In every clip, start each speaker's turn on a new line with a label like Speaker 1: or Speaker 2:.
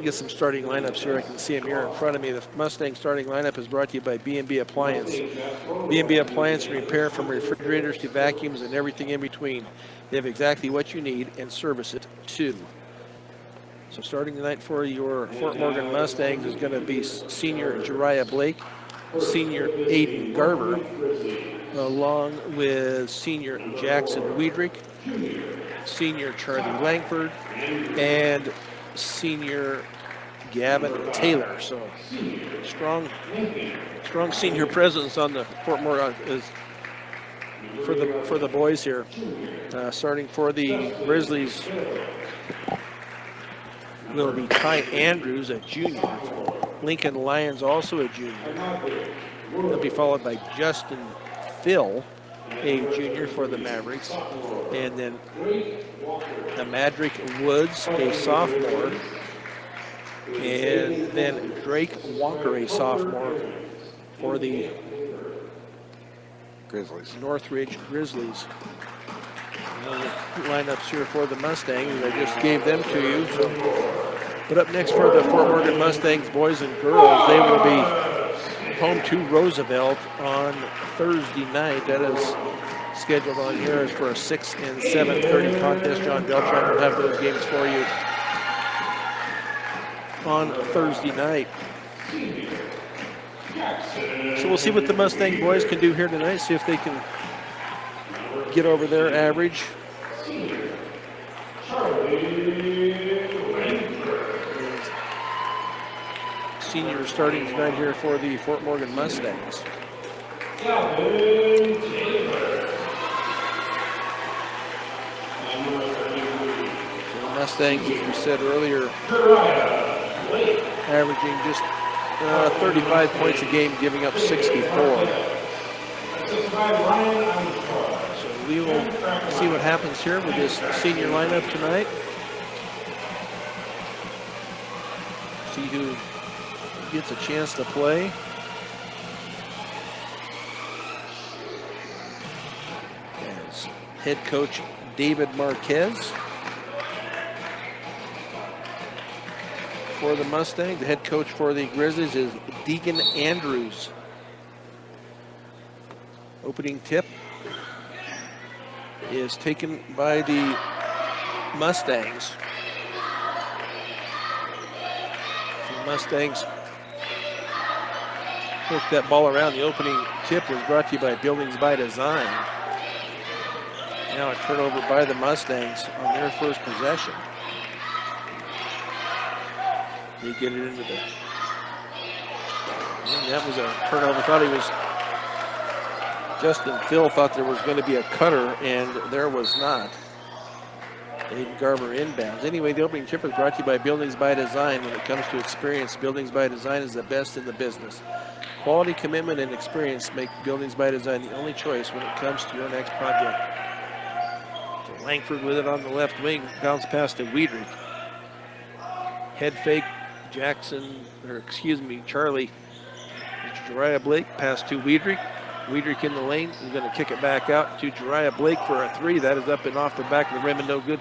Speaker 1: get some starting lineups here. I can see them here in front of me. The Mustang starting lineup is brought to you by B&B Appliance. B&B Appliance repair from refrigerators to vacuums and everything in between. They have exactly what you need and service it too. So starting tonight for your Fort Morgan Mustangs is going to be senior Jariah Blake, senior Aiden Garver, along with senior Jackson Wiedrich, senior Charlie Langford, and senior Gavin Taylor. So strong senior presence on the Fort Morgan is for the boys here. Starting for the Grizzlies will be Ty Andrews, a junior. Lincoln Lyons, also a junior. They'll be followed by Justin Phil, a junior for the Mavericks. And then Madrick Woods, a sophomore. And then Drake Walker, a sophomore for the
Speaker 2: Grizzlies.
Speaker 1: Northridge Grizzlies. Lineups here for the Mustangs. I just gave them to you. So, but up next for the Fort Morgan Mustangs, boys and girls, they will be home to Roosevelt on Thursday night. That is scheduled on here is for a 6 and 7:30 contest. John Beltran will have those games for you on Thursday night. So we'll see what the Mustang boys can do here tonight, see if they can get over their average. Seniors starting tonight here for the Fort Morgan Mustangs. The Mustangs, as we said earlier, averaging just 35 points a game, giving up 64. So we will see what happens here with this senior lineup tonight. See who gets a chance to play. As head coach David Marquez for the Mustangs. The head coach for the Grizzlies is Deegan Andrews. Opening tip is taken by the Mustangs. The Mustangs work that ball around. The opening tip was brought to you by Buildings by Design. Now a turnover by the Mustangs on their first possession. They get it into the... And that was a turnover. Thought he was... Justin Phil thought there was going to be a cutter, and there was not. Aiden Garver inbounds. Anyway, the opening tip is brought to you by Buildings by Design. When it comes to experience, Buildings by Design is the best in the business. Quality, commitment, and experience make Buildings by Design the only choice when it comes to your next project. So Langford with it on the left wing, bounce pass to Wiedrich. Head fake, Charlie. Jariah Blake, pass to Wiedrich. Wiedrich in the lane. He's going to kick it back out to Jariah Blake for a three. That is up and off the back of the rim and no good.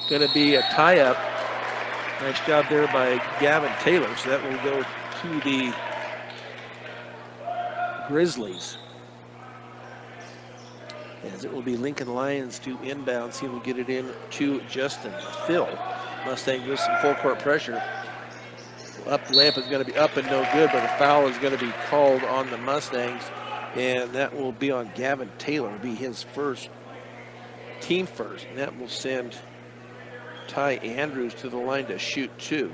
Speaker 1: Going to be a tie-up. Nice job there by Gavin Taylor. So that will go to the Grizzlies. As it will be Lincoln Lyons to inbounds. He will get it in to Justin Phil. Mustang with some full court pressure. Up layup is going to be up and no good, but a foul is going to be called on the Mustangs. And that will be on Gavin Taylor. It'll be his first, team first. And that will send Ty Andrews to the line to shoot two.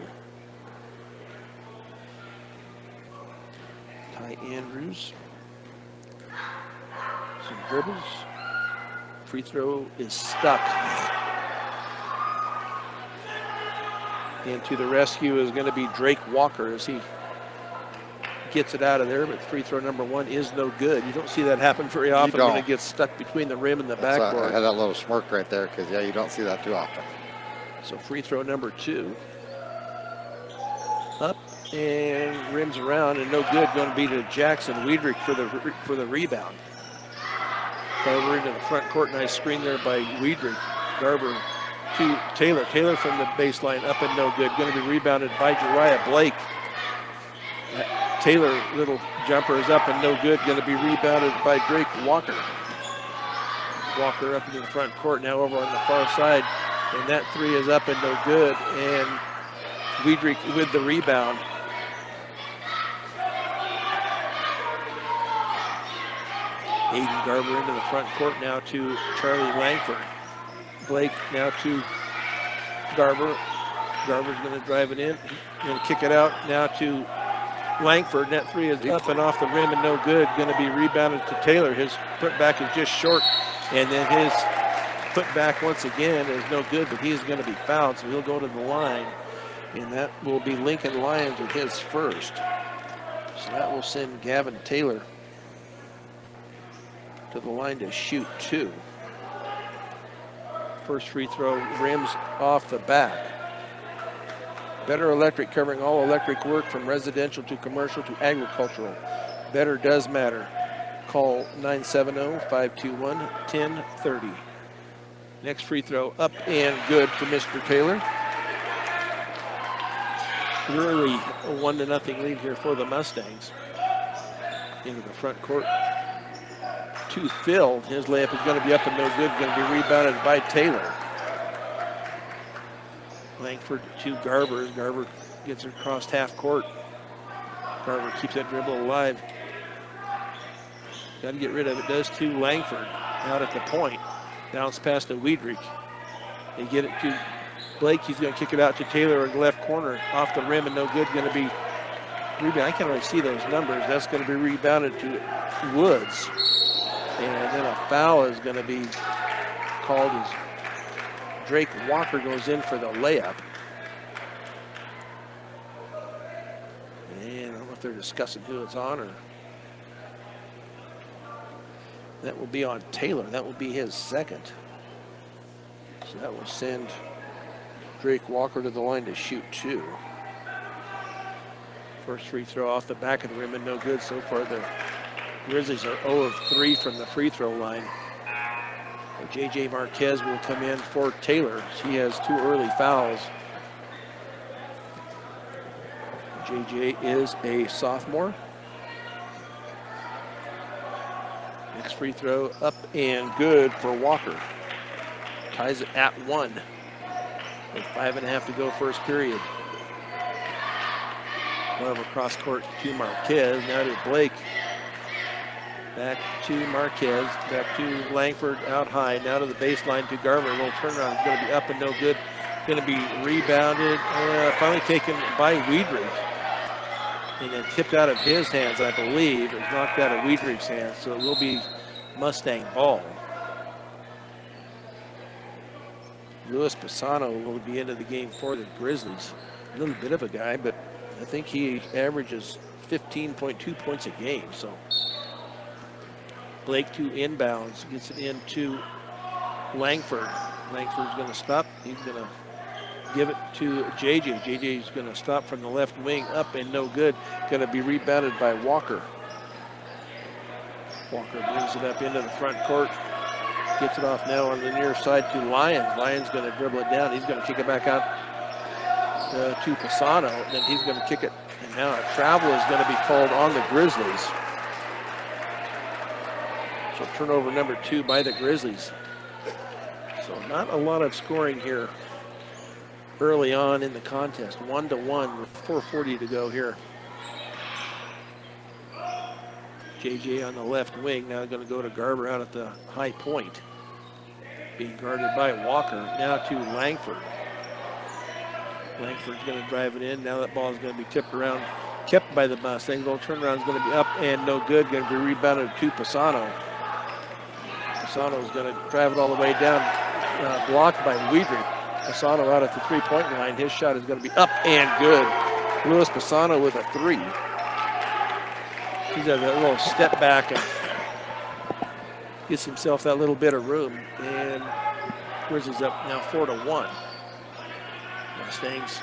Speaker 1: Ty Andrews. Some dribbles. Free throw is stuck. And to the rescue is going to be Drake Walker as he gets it out of there, but free throw number one is no good. You don't see that happen very often when it gets stuck between the rim and the backboard.
Speaker 2: I had that little smirk right there because, yeah, you don't see that too often.
Speaker 1: So free throw number two. Up and rims around and no good. Going to be to Jackson Wiedrich for the rebound. Garber into the front court. Nice screen there by Wiedrich. Garber to Taylor. Taylor from the baseline, up and no good. Going to be rebounded by Jariah Blake. Taylor, little jumper is up and no good. Going to be rebounded by Drake Walker. Walker up into the front court, now over on the far side. And that three is up and no good. And Wiedrich with the rebound. Aiden Garber into the front court now to Charlie Langford. Blake now to Garber. Garber's going to drive it in. Going to kick it out now to Langford. Net three is up and off the rim and no good. Going to be rebounded to Taylor. His putback is just short. And then his putback once again is no good, but he's going to be fouled, so he'll go to the line. And that will be Lincoln Lions with his first. So that will send Gavin Taylor to the line to shoot two. First free throw rims off the back. Better Electric, covering all electric work from residential to commercial to agricultural. Better does matter. Call 970-521-1030. Next free throw up and good for Mr. Taylor. Early 1-0 lead here for the Mustangs. Into the front court to Phil. His layup is going to be up and no good. Going to be rebounded by Taylor. Langford to Garber. Garber gets her across half court. Garber keeps that dribble alive. Got to get rid of it. Does to Langford. Out at the point. Bounce pass to Wiedrich. They get it to Blake. He's going to kick it out to Taylor in the left corner. Off the rim and no good. Going to be rebound. I can't really see those numbers. That's going to be rebounded to Woods. And then a foul is going to be called as Drake Walker goes in for the layup. And I don't know if they're discussing who it's on or. That will be on Taylor. That will be his second. So that will send Drake Walker to the line to shoot two. First free throw off the back of the rim and no good so far. The Grizzlies are 0 of 3 from the free throw line. J.J. Marquez will come in for Taylor. He has 2 early fouls. J.J. is a sophomore. Next free throw up and good for Walker. Ties it at 1. With 5.5 to go first period. Love across court to Marquez. Now to Blake. Back to Marquez. Back to Langford out high. Now to the baseline to Garber. A little turnaround is going to be up and no good. Going to be rebounded. Finally taken by Wiedrich. And then tipped out of his hands, I believe. It was knocked out of Wiedrich's hands. So it will be Mustang ball. Luis Pisano will be into the game for the Grizzlies. A little bit of a guy, but I think he averages 15.2 points a game. So Blake to inbounds, gets it into Langford. Langford's going to stop. He's going to give it to JJ. JJ's going to stop from the left wing, up and no good. Going to be rebounded by Walker. Walker brings it up into the front court. Gets it off now on the near side to Lyons. Lyons going to dribble it down. He's going to kick it back out to Pisano. And then he's going to kick it. And now a travel is going to be called on the Grizzlies. So turnover number 2 by the Grizzlies. So not a lot of scoring here early on in the contest. 1-1 with 4:40 to go here. JJ on the left wing, now going to go to Garber out at the high point. Being guarded by Walker. Now to Langford. Langford's going to drive it in. Now that ball is going to be tipped around, kept by the Mustangs. Little turnaround is going to be up and no good. Going to be rebounded to Pisano. Pisano is going to drive it all the way down, blocked by Wiedrich. Pisano out at the three-point line. His shot is going to be up and good. Luis Pisano with a 3. He's got a little step back and gets himself that little bit of room. And Grizzlies up now 4-1. Mustangs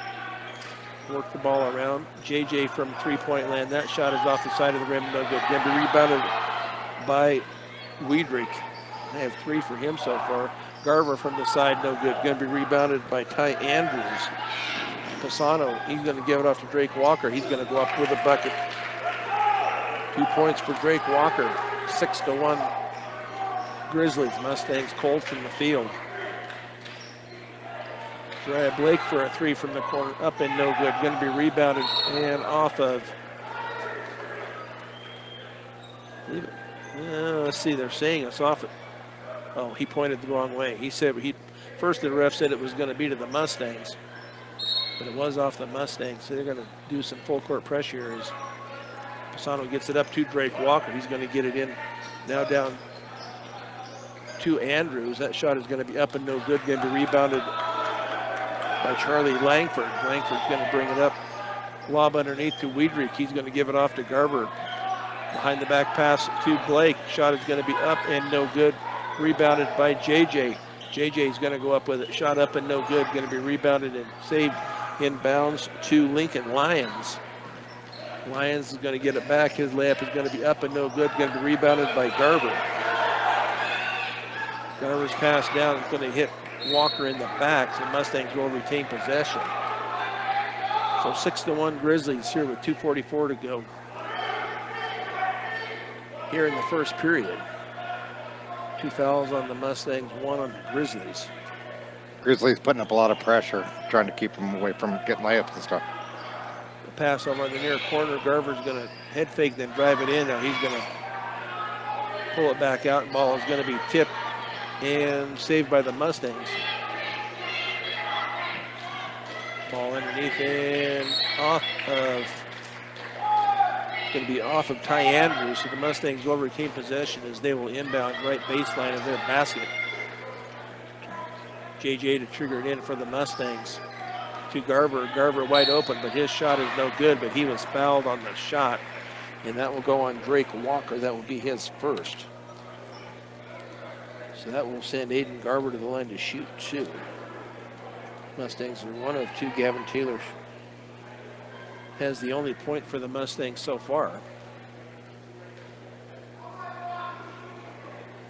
Speaker 1: work the ball around. JJ from three-point land. That shot is off the side of the rim. No good. Going to be rebounded by Wiedrich. They have 3 for him so far. Garver from the side, no good. Going to be rebounded by Ty Andrews. Pisano, he's going to give it off to Drake Walker. He's going to go up with a bucket. 2 points for Drake Walker. 6-1 Grizzlies. Mustangs cold from the field. Jariah Blake for a 3 from the corner. Up and no good. Going to be rebounded and off of. Let's see, they're saying it's off it. Oh, he pointed the wrong way. He said first the ref said it was going to be to the Mustangs, but it was off the Mustangs. So they're going to do some full court pressure as Pisano gets it up to Drake Walker. He's going to get it in now down to Andrews. That shot is going to be up and no good. Going to be rebounded by Charlie Langford. Langford's going to bring it up. Lob underneath to Wiedrich. He's going to give it off to Garver. Behind the back pass to Blake. Shot is going to be up and no good. Rebounded by JJ. JJ is going to go up with it. Shot up and no good. Going to be rebounded and saved inbounds to Lincoln Lyons. Lyons is going to get it back. His layup is going to be up and no good. Going to be rebounded by Garver. Garver's pass down is going to hit Walker in the back, so Mustangs will retain possession. So 6-1 Grizzlies here with 2:44 to go here in the first period. 2 fouls on the Mustangs, 1 on the Grizzlies.
Speaker 2: Grizzlies putting up a lot of pressure, trying to keep them away from getting layups and stuff.
Speaker 1: The pass over in the near corner. Garver's going to head fake, then drive it in. Now he's going to pull it back out, and ball is going to be tipped and saved by the Mustangs. Ball underneath and off of, going to be off of Ty Andrews, so the Mustangs will retain possession as they will inbound right baseline of their basket. JJ to trigger it in for the Mustangs to Garver. Garver wide open, but his shot is no good, but he was fouled on the shot, and that will go on Drake Walker. That will be his first. So that will send Aiden Garver to the line to shoot 2. Mustangs are 1 of 2. Gavin Taylor has the only point for the Mustangs so far.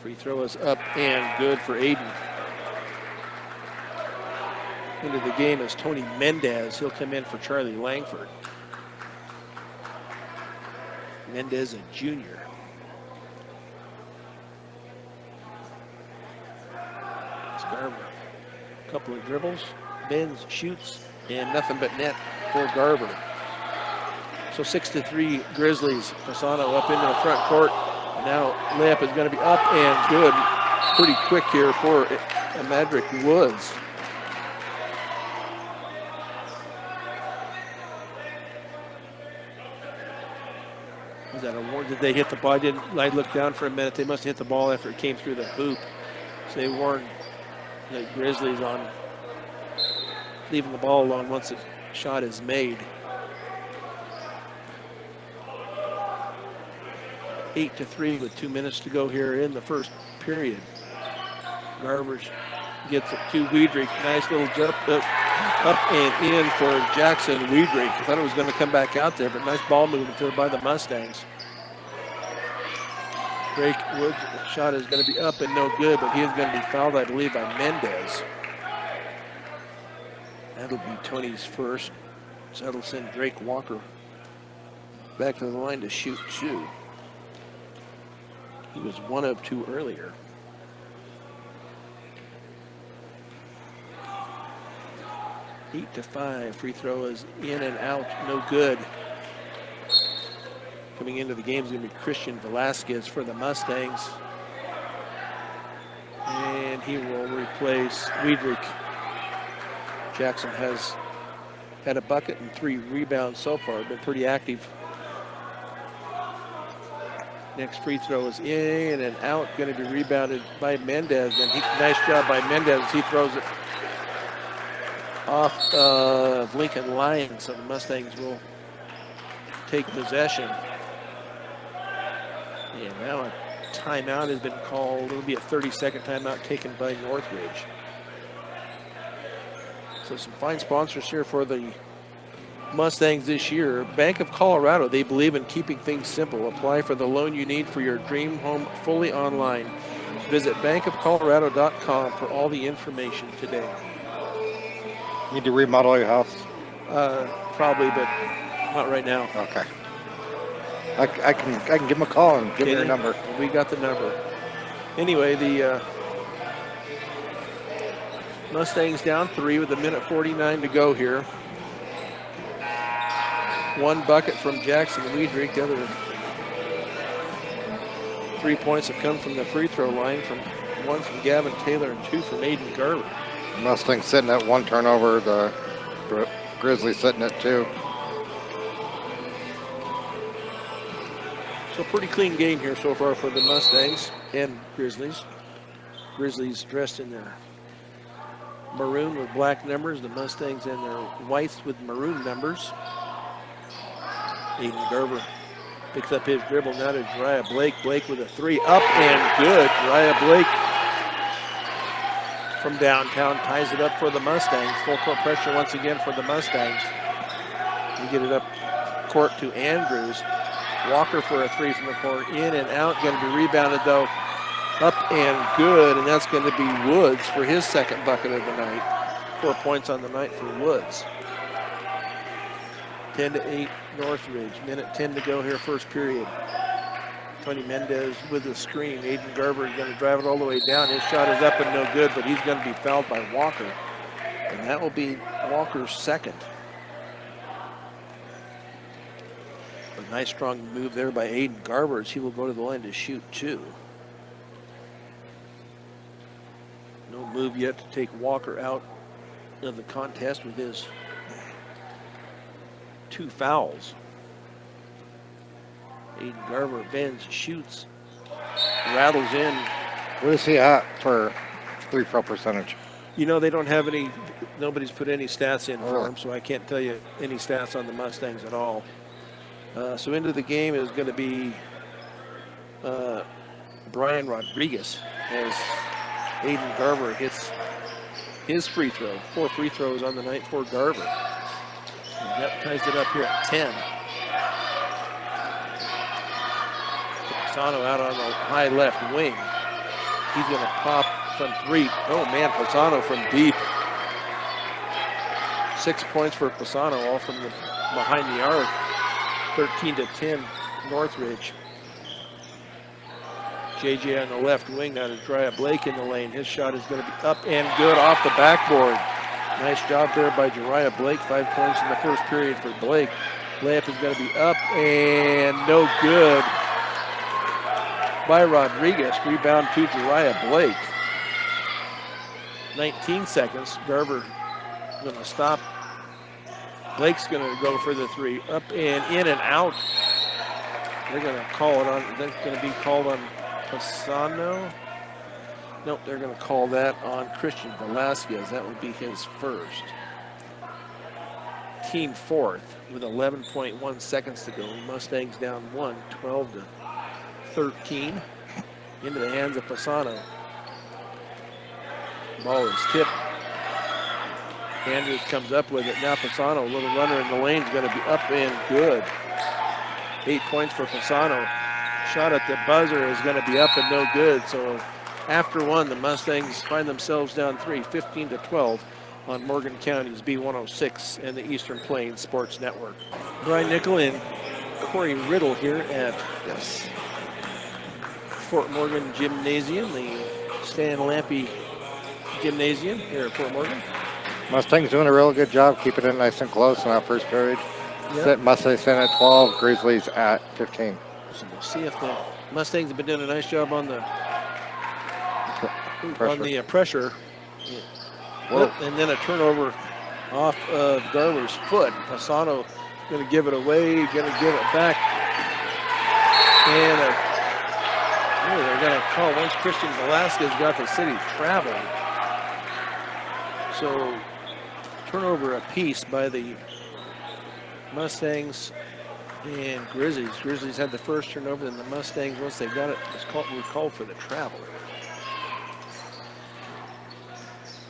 Speaker 1: Free throw is up and good for Aiden. Into the game is Tony Mendez. He'll come in for Charlie Langford. Mendez, a junior. Garver. A couple of dribbles, bends, shoots, and nothing but net for Garver. So 6-3 Grizzlies. Pisano up into the front court. And now layup is going to be up and good. Pretty quick here for Madrick Woods. Was that a warning? Did they hit the ball? I looked down for a minute. They must have hit the ball after it came through the hoop. So they warned the Grizzlies on leaving the ball alone once the shot is made. 8-3 with 2 minutes to go here in the first period. Garver gets it to Wiedrich. Nice little jump up and in for Jackson Wiedrich. I thought it was going to come back out there, but nice ball movement there by the Mustangs. Drake Woods' shot is going to be up and no good, but he is going to be fouled, I believe, by Mendez. That'll be Tony's first. So that'll send Drake Walker back to the line to shoot 2. He was 1 of 2 earlier. Eight to 5. Free throw is in and out, no good. Coming into the game is going to be Christian Velasquez for the Mustangs. And he will replace Wiedrich. Jackson has had a bucket and 3 rebounds so far, been pretty active. Next free throw is in and out, going to be rebounded by Mendez. And nice job by Mendez. He throws it off of Lincoln Lyons, so the Mustangs will take possession. And now a timeout has been called. It'll be a 30-second timeout taken by Northridge. So some fine sponsors here for the Mustangs this year. Bank of Colorado, they believe in keeping things simple. Apply for the loan you need for your dream home fully online. Visit bankofcolorado.com for all the information today.
Speaker 2: Need to remodel your house?
Speaker 1: Probably, but not right now.
Speaker 2: Okay. I can give him a call and give me your number.
Speaker 1: We got the number. Anyway, the Mustangs down 3 with 1:49 to go here. One bucket from Jackson Weidrich. The other 3 points have come from the free throw line, from one from Gavin Taylor and 2 from Aiden Garber.
Speaker 2: Mustangs sitting at 1 turnover. The Grizzlies sitting at 2.
Speaker 1: So pretty clean game here so far for the Mustangs and Grizzlies. Grizzlies dressed in their maroon with black numbers. The Mustangs in their whites with maroon numbers. Aiden Garber picks up his dribble now to Jariah Blake. Blake with a 3 up and good. Jariah Blake from downtown ties it up for the Mustangs. Full court pressure once again for the Mustangs. We get it up court to Andrews. Walker for a 3 from the corner, in and out. Going to be rebounded though, up and good, and that's going to be Woods for his second bucket of the night. 4 points on the night for Woods. 10-8 Northridge. 1:10 to go here, first period. Tony Mendez with the screen. Aiden Garber is going to drive it all the way down. His shot is up and no good, but he's going to be fouled by Walker, and that will be Walker's second. A nice strong move there by Aiden Garber as he will go to the line to shoot 2. No move yet to take Walker out of the contest with his 2 fouls. Aiden Garber bends, shoots, rattles in.
Speaker 2: What is he at for free throw percentage?
Speaker 1: You know, they don't have any, nobody's put any stats in for
Speaker 2: Really?
Speaker 1: him, so I can't tell you any stats on the Mustangs at all. So into the game is going to be Brian Rodriguez as Aiden Garber hits his free throw. 4 free throws on the night for Garber. And that ties it up here at 10. Pisano out on the high left wing. He's going to pop from 3. Oh man, Pisano from deep. 6 points for Pisano, all from behind the arc. 13-10 Northridge. JJ on the left wing, now to Jariah Blake in the lane. His shot is going to be up and good off the backboard. Nice job there by Jariah Blake. 5 points in the first period for Blake. Layup is going to be up and no good by Rodriguez. Rebound to Jariah Blake. 19 seconds. Garber going to stop. Blake's going to go for the 3. Up and in and out. They're going to call it on. That's going to be called on Pisano. Nope, they're going to call that on Christian Velasquez. That would be his first. Team fourth with 11.1 seconds to go. Mustangs down 1, 12-13. Into the hands of Pisano. Ball is tipped. Andrews comes up with it. Now Pisano, a little runner in the lane, is going to be up and good. 8 points for Pisano. Shot at the buzzer is going to be up and no good. So after 1, the Mustangs find themselves down 3, 15-12 on Morgan County's B106 and the Eastern Plains Sports Network. Brian Nickel and Corey Riddle here at Fort Morgan Gymnasium, the Stan Lampe Gymnasium here at Fort Morgan.
Speaker 2: Mustangs doing a real good job keeping it nice and close in that first period. Yep. Mustangs sitting at 12, Grizzlies at 15.
Speaker 1: So we'll see if the Mustangs have been doing a nice job on the pressure. Yeah. And then a turnover off of Garber's foot. Pisano going to give it away, going to give it back. And they're going to call once Christian Velasquez got the city traveling. So turnover apiece by the Mustangs and Grizzlies. Grizzlies had the first turnover, then the Mustangs, once they got it, were called for the travel.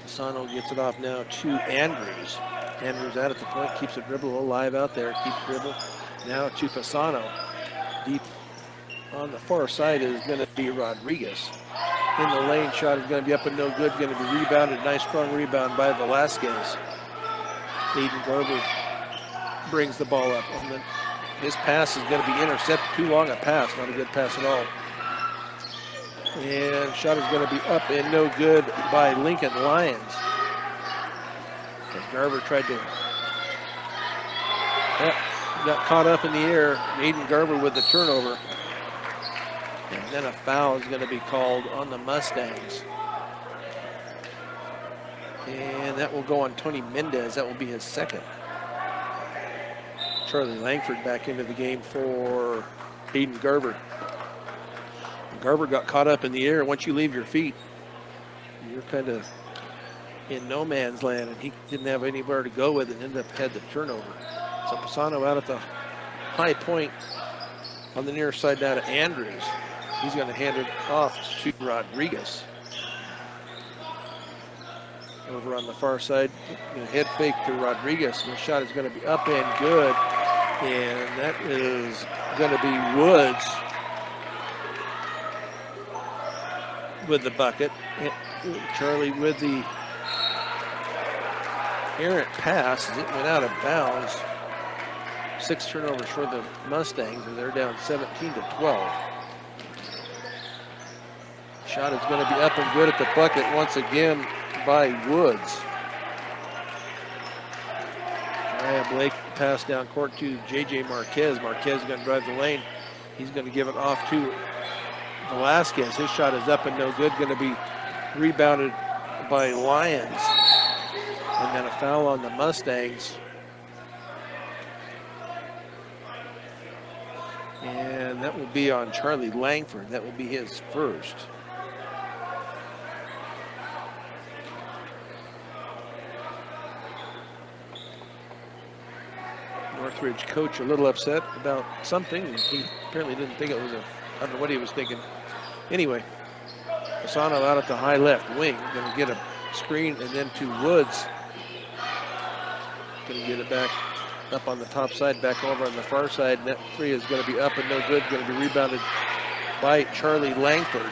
Speaker 1: Pisano gets it off now to Andrews. Andrews out at the point, keeps the dribble alive out there, keeps dribble. Now to Pisano. Deep on the far side is going to be Rodriguez. in the lane. Shot is going to be up and no good. Going to be rebounded. Nice strong rebound by Velasquez. Aiden Garber brings the ball up. His pass is going to be intercepted. Too long a pass. Not a good pass at all. And shot is going to be up and no good by Lincoln Lions. And Garber tried to... got caught up in the air. Aiden Garber with the turnover. And then a foul is going to be called on the Mustangs. And that will go on Tony Mendez. That will be his second. Charlie Langford back into the game for Aiden Garber. Garber got caught up in the air. Once you leave your feet, you're kind of in no man's land, and he didn't have anywhere to go with it and ended up had the turnover. So Pisano out at the high point on the near side down to Andrews. He's going to hand it off to Rodriguez. Over on the far side, head fake to Rodriguez, and the shot is going to be up and good. And that is going to be Woods with the bucket. Charlie with the errant pass as it went out of bounds. 6 turnovers for the Mustangs, and they're down 17-12. Shot is going to be up and good at the bucket once again by Woods. Blake pass down court to J.J. Marquez. Marquez is going to drive the lane. He's going to give it off to Velasquez. His shot is up and no good. Going to be rebounded by Lions. And then a foul on the Mustangs. And that will be on Charlie Langford. That will be his first. Northridge coach a little upset about something. He apparently didn't think it was I don't know what he was thinking. Anyway, Pisano out at the high left wing. Going to get a screen and then to Woods. Going to get it back up on the top side, back over on the far side. Net 3 is going to be up and no good. Going to be rebounded by Charlie Langford.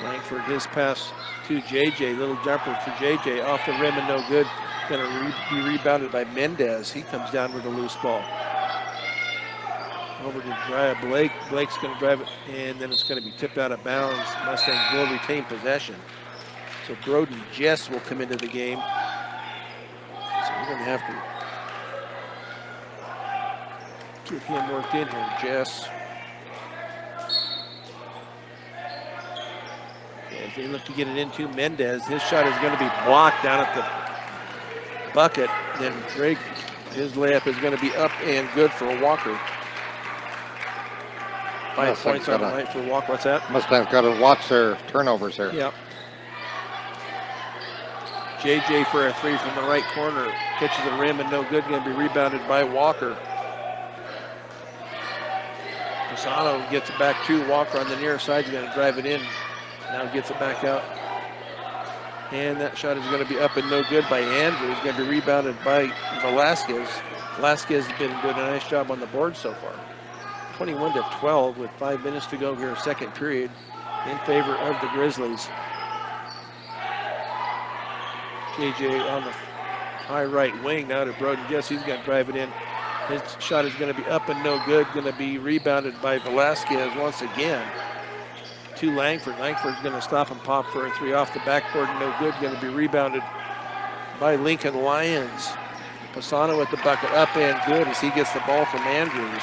Speaker 1: Langford, his pass to JJ. Little jumper for JJ off the rim and no good. Going to be rebounded by Mendez. He comes down with a loose ball. Over to Josiah Blake. Blake's going to drive it, and then it's going to be tipped out of bounds. Mustangs will retain possession. So Broden Jess will come into the game. So we're going to have to get him worked in here, Jess. As they look to get it into Mendez, his shot is going to be blocked down at the bucket. Then Drake, his layup is going to be up and good for Walker. 5 points on the night for Walker. What's that?
Speaker 2: Mustangs got to watch their turnovers here.
Speaker 1: Yep. JJ for a 3 from the right corner. Catches the rim and no good. Going to be rebounded by Walker. Pisano gets it back to Walker on the near side. He's going to drive it in. Now gets it back out. And that shot is going to be up and no good by Andrews. Going to be rebounded by Velasquez. Velasquez has been doing a nice job on the board so far. 21-12 with 5 minutes to go here, second period, in favor of the Grizzlies. JJ on the high right wing now to Broden. Guess he's going to drive it in. His shot is going to be up and no good. Going to be rebounded by Velasquez once again. To Langford. Langford's going to stop and pop for a 3 off the backboard. No good. Going to be rebounded by Lincoln Lions. Pisano at the bucket, up and good as he gets the ball from Andrews.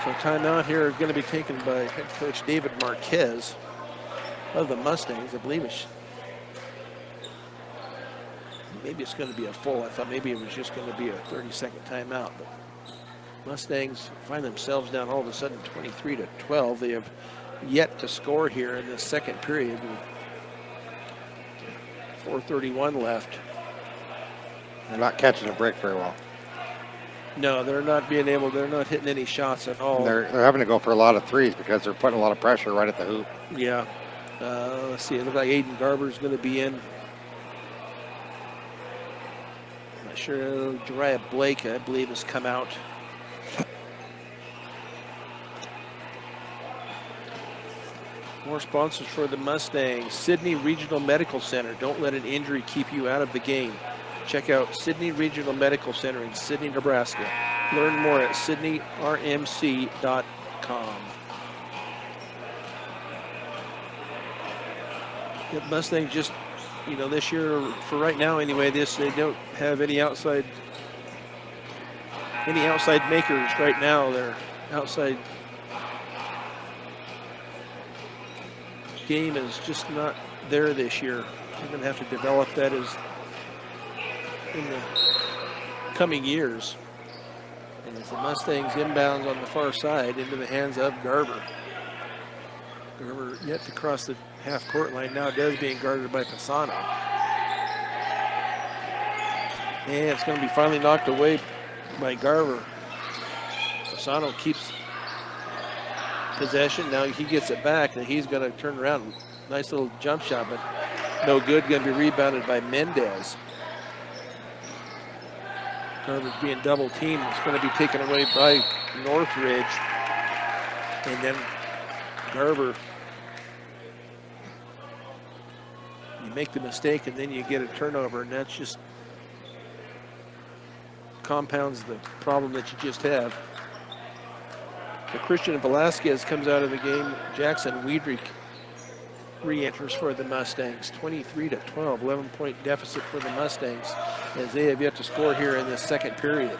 Speaker 1: So timeout here is going to be taken by head coach David Marquez of the Mustangs. I believe maybe it's going to be a full. I thought maybe it was just going to be a 30-second timeout. But Mustangs find themselves down all of a sudden 23-12. They have yet to score here in the second period. 4:31 left.
Speaker 2: They're not catching a break very well.
Speaker 1: No, they're not being able, they're not hitting any shots at all.
Speaker 2: They're having to go for a lot of threes because they're putting a lot of pressure right at the hoop.
Speaker 1: Yeah. Let's see, it looks like Aiden Garber's going to be in. Not sure, Josiah Blake, I believe, has come out. More sponsors for the Mustangs. Sydney Regional Medical Center. Don't let an injury keep you out of the game. Check out Sydney Regional Medical Center in Sydney, Nebraska. Learn more at sydneyrmc.com. The Mustangs just, this year, for right now anyway, they don't have any outside makers right now. Their outside game is just not there this year. They're going to have to develop that in the coming years. And as the Mustangs inbounds on the far side into the hands of Garber. Garber yet to cross the half-court line, now does being guarded by Pisano. And it's going to be finally knocked away by Garber. Pisano keeps possession. Now he gets it back, and he's going to turn around. Nice little jump shot, but no good. Going to be rebounded by Mendez. Garber's being double teamed. It's going to be taken away by Northridge. And then Garber, you make the mistake and then you get a turnover, and that's just compounds the problem that you just have. So Christian Velasquez comes out of the game. Jackson Wiedrich re-enters for the Mustangs. 23-12, 11-point deficit for the Mustangs as they have yet to score here in this second period.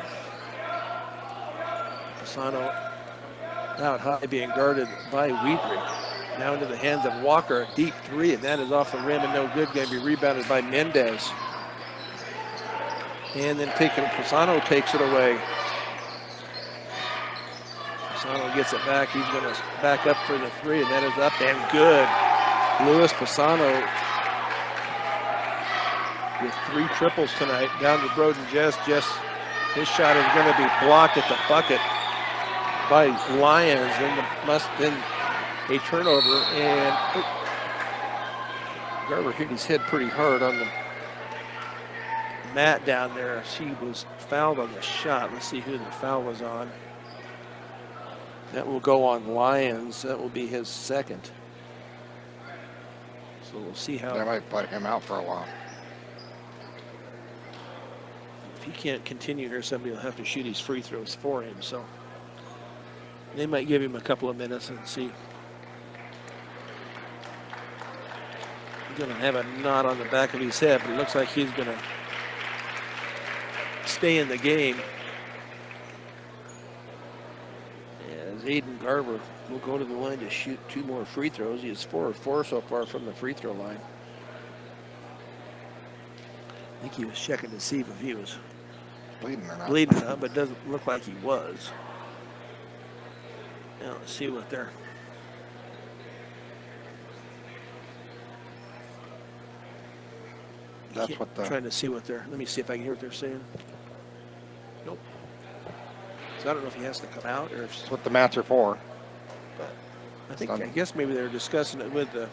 Speaker 1: Pisano out high being guarded by Wiedrich. Now into the hands of Walker, a deep three, and that is off the rim and no good. Going to be rebounded by Mendez. And then Pisano takes it away. Pisano gets it back. He's going to back up for the three, and that is up and good. Luis Pisano with 3 triples tonight. Down to Broden Jess. His shot is going to be blocked at the bucket by Lyons. Then a turnover, and Garber hit his head pretty hard on the mat down there. She was fouled on the shot. Let's see who the foul was on. That will go on Lyons. That will be his second. So we'll see how.
Speaker 2: That might put him out for a while.
Speaker 1: If he can't continue here, somebody will have to shoot his free throws for him. So they might give him a couple of minutes and see. He's going to have a knot on the back of his head, but it looks like he's going to stay in the game. As Aiden Garber will go to the line to shoot 2 more free throws. He is 4 of 4 so far from the free throw line. I think he was checking to see if he was
Speaker 2: bleeding or not.
Speaker 1: Bleeding up, but it doesn't look like he was. Now let's see what they're.
Speaker 2: That's what the.
Speaker 1: Trying to see what they're. Let me see if I can hear what they're saying. Nope. So I don't know if he has to come out or if.
Speaker 2: That's what the mats are for.
Speaker 1: But I guess maybe they're discussing it with the.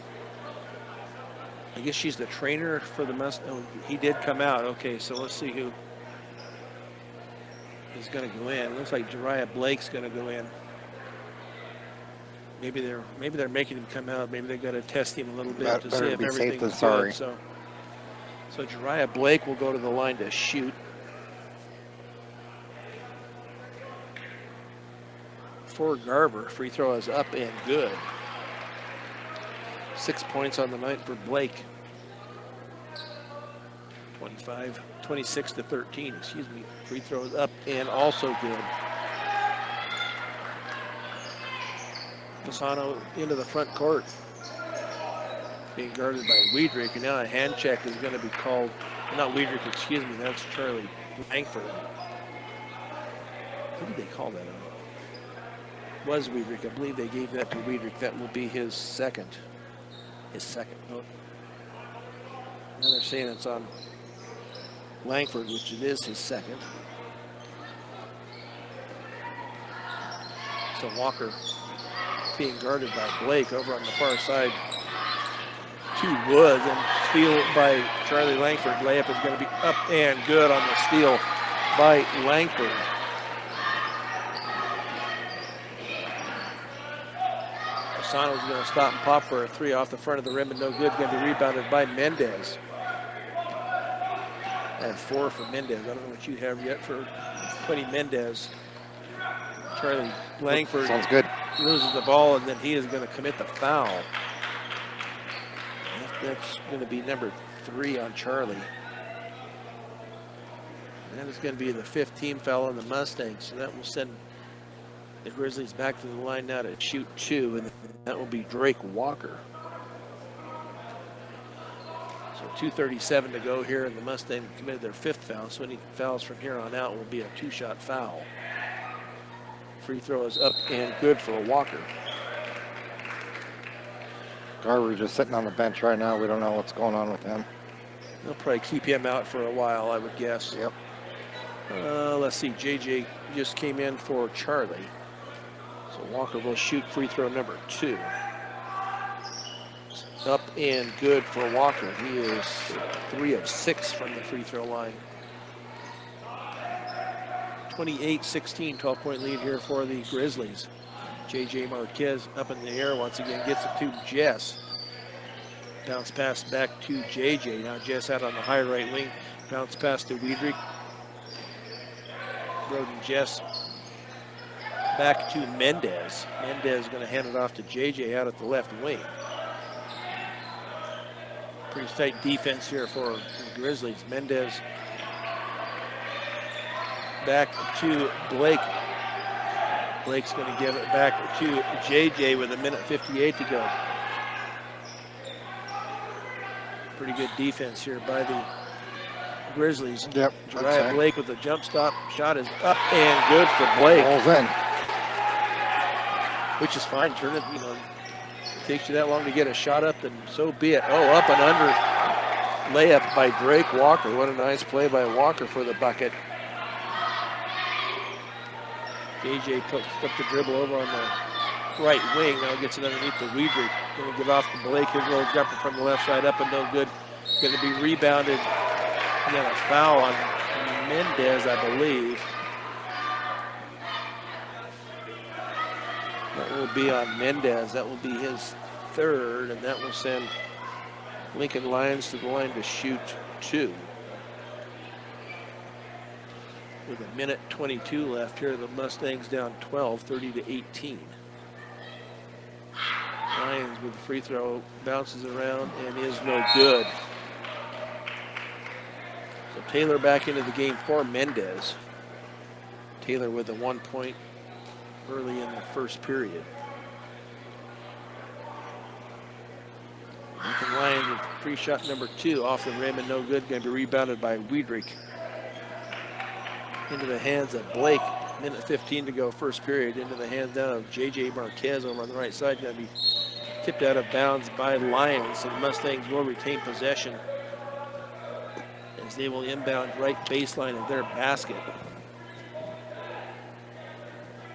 Speaker 1: I guess she's the trainer for the Mustang. Oh, he did come out. Okay, so let's see who is going to go in. It looks like Jariah Blake's going to go in. Maybe they're making him come out. Maybe they got to test him a little bit to see if everything's good. So Jariah Blake will go to the line to shoot. For Garber, free throw is up and good. 6 points on the night for Blake. 26-13, excuse me. Free throw is up and also good. Pisano into the front court. Being guarded by Wiedrich, and now a hand check is going to be called. Not Wiedrich, excuse me, that's Charlie Langford. Who did they call that on? Was Wiedrich. I believe they gave that to Wiedrich. That will be his second. Now they're saying it's on Langford, which it is his second. So Walker being guarded by Blake over on the far side to Woods, and steal by Charlie Langford. Layup is going to be up and good on the steal by Langford. Fasano's going to stop and pop for a 3 off the front of the rim, and no good. Going to be rebounded by Mendez. I have 4 for Mendez. I don't know what you have yet for Quinny Mendez. Charlie Langford
Speaker 2: Sounds good.
Speaker 1: loses the ball, and then he is going to commit the foul. That's going to be number 3 on Charlie. And that is going to be the 5th team foul on the Mustangs. So that will send the Grizzlies back to the line now to shoot 2, and that will be Drake Walker. So 2:37 to go here, and the Mustangs committed their 5th foul. So any fouls from here on out will be a 2-shot foul. Free throw is up and good for Walker.
Speaker 2: Garber just sitting on the bench right now. We don't know what's going on with him.
Speaker 1: They'll probably keep him out for a while, I would guess.
Speaker 2: Yep.
Speaker 1: Let's see. JJ just came in for Charlie. So Walker will shoot free throw number 2. Up and good for Walker. He is 3 of 6 from the free throw line. 28-16, 12-point lead here for the Grizzlies. JJ Marquez up in the air once again, gets it to Jess. Bounce pass back to JJ. Now Jess out on the high right wing. Bounce pass to Wiedrich. Roden Jess back to Mendez. Mendez is going to hand it off to JJ out at the left wing. Pretty tight defense here for the Grizzlies. Mendez back to Blake. Blake's going to give it back to JJ with 1:58 to go. Pretty good defense here by the Grizzlies.
Speaker 2: Yep.
Speaker 1: Jariah Blake with the jump stop. Shot is up and good for Blake.
Speaker 2: Ball's in.
Speaker 1: Which is fine. Turn it, you know, it takes you that long to get a shot up, then so be it. Oh, up and under layup by Drake Walker. What a nice play by Walker for the bucket. JJ puts up the dribble over on the right wing. Now gets it underneath the Wiedrich. Going to give off to Blake. His little jumper from the left side up and no good. Going to be rebounded. And then a foul on Mendez, I believe. That will be on Mendez. That will be his 3rd, and that will send Lincoln Lions to the line to shoot 2. With 1:22 left here, the Mustangs down 12, 30-18. Lions with the free throw, bounces around and is no good. So Taylor back into the game for Mendez. Taylor with a 1 point early in the first period. Lincoln Lions with free shot number 2 off the rim and no good. Going to be rebounded by Wiedrich. Into the hands of Blake. 1:15 to go, first period. Into the hands now of JJ Marquez over on the right side. Going to be tipped out of bounds by Lions. So the Mustangs will retain possession as they will inbound right baseline of their basket.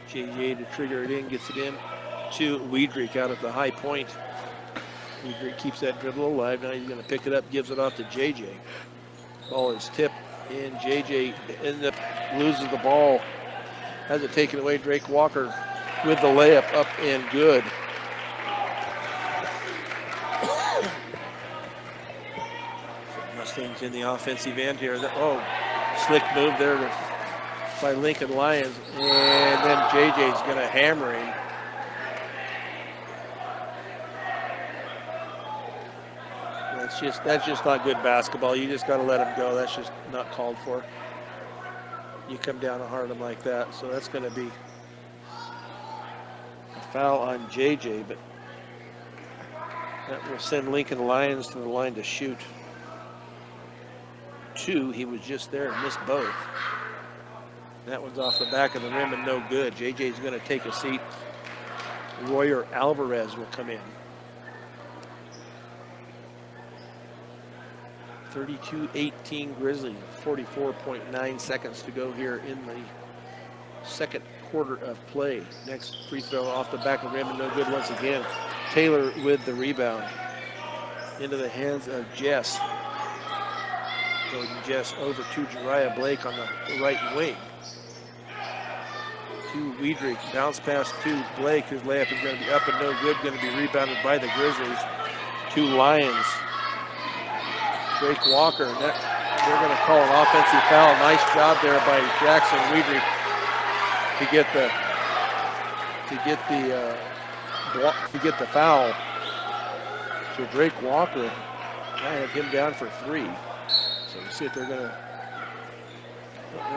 Speaker 1: JJ to trigger it in, gets it in to Wiedrich out at the high point. Wiedrich keeps that dribble alive. Now he's going to pick it up, gives it off to JJ. Ball is tipped, and JJ ends up loses the ball. Has it taken away. Drake Walker with the layup up and good. Mustangs in the offensive end here. Oh, slick move there by Lincoln Lions, and then JJ's going to hammer him. That's just not good basketball. You just got to let him go. That's just not called for. You come down hard him like that. So that's going to be a foul on JJ, but that will send Lincoln Lions to the line to shoot 2. He was just there and missed both. That one's off the back of the rim and no good. JJ's going to take a seat. Royer Alvarez will come in. 32-18 Grizzlies, 44.9 seconds to go here in the second quarter of play. Next free throw off the back of the rim and no good once again. Taylor with the rebound. Into the hands of Jess. Jordan Jess over to Jariah Blake on the right wing. to Weidrich. Bounce pass to Blake. His layup is going to be up and no good. Going to be rebounded by the Grizzlies. 2 Lions. Drake Walker. They're going to call an offensive foul. Nice job there by Jackson Weidrich to get the foul. So Drake Walker, I have him down for 3. So we'll see if they're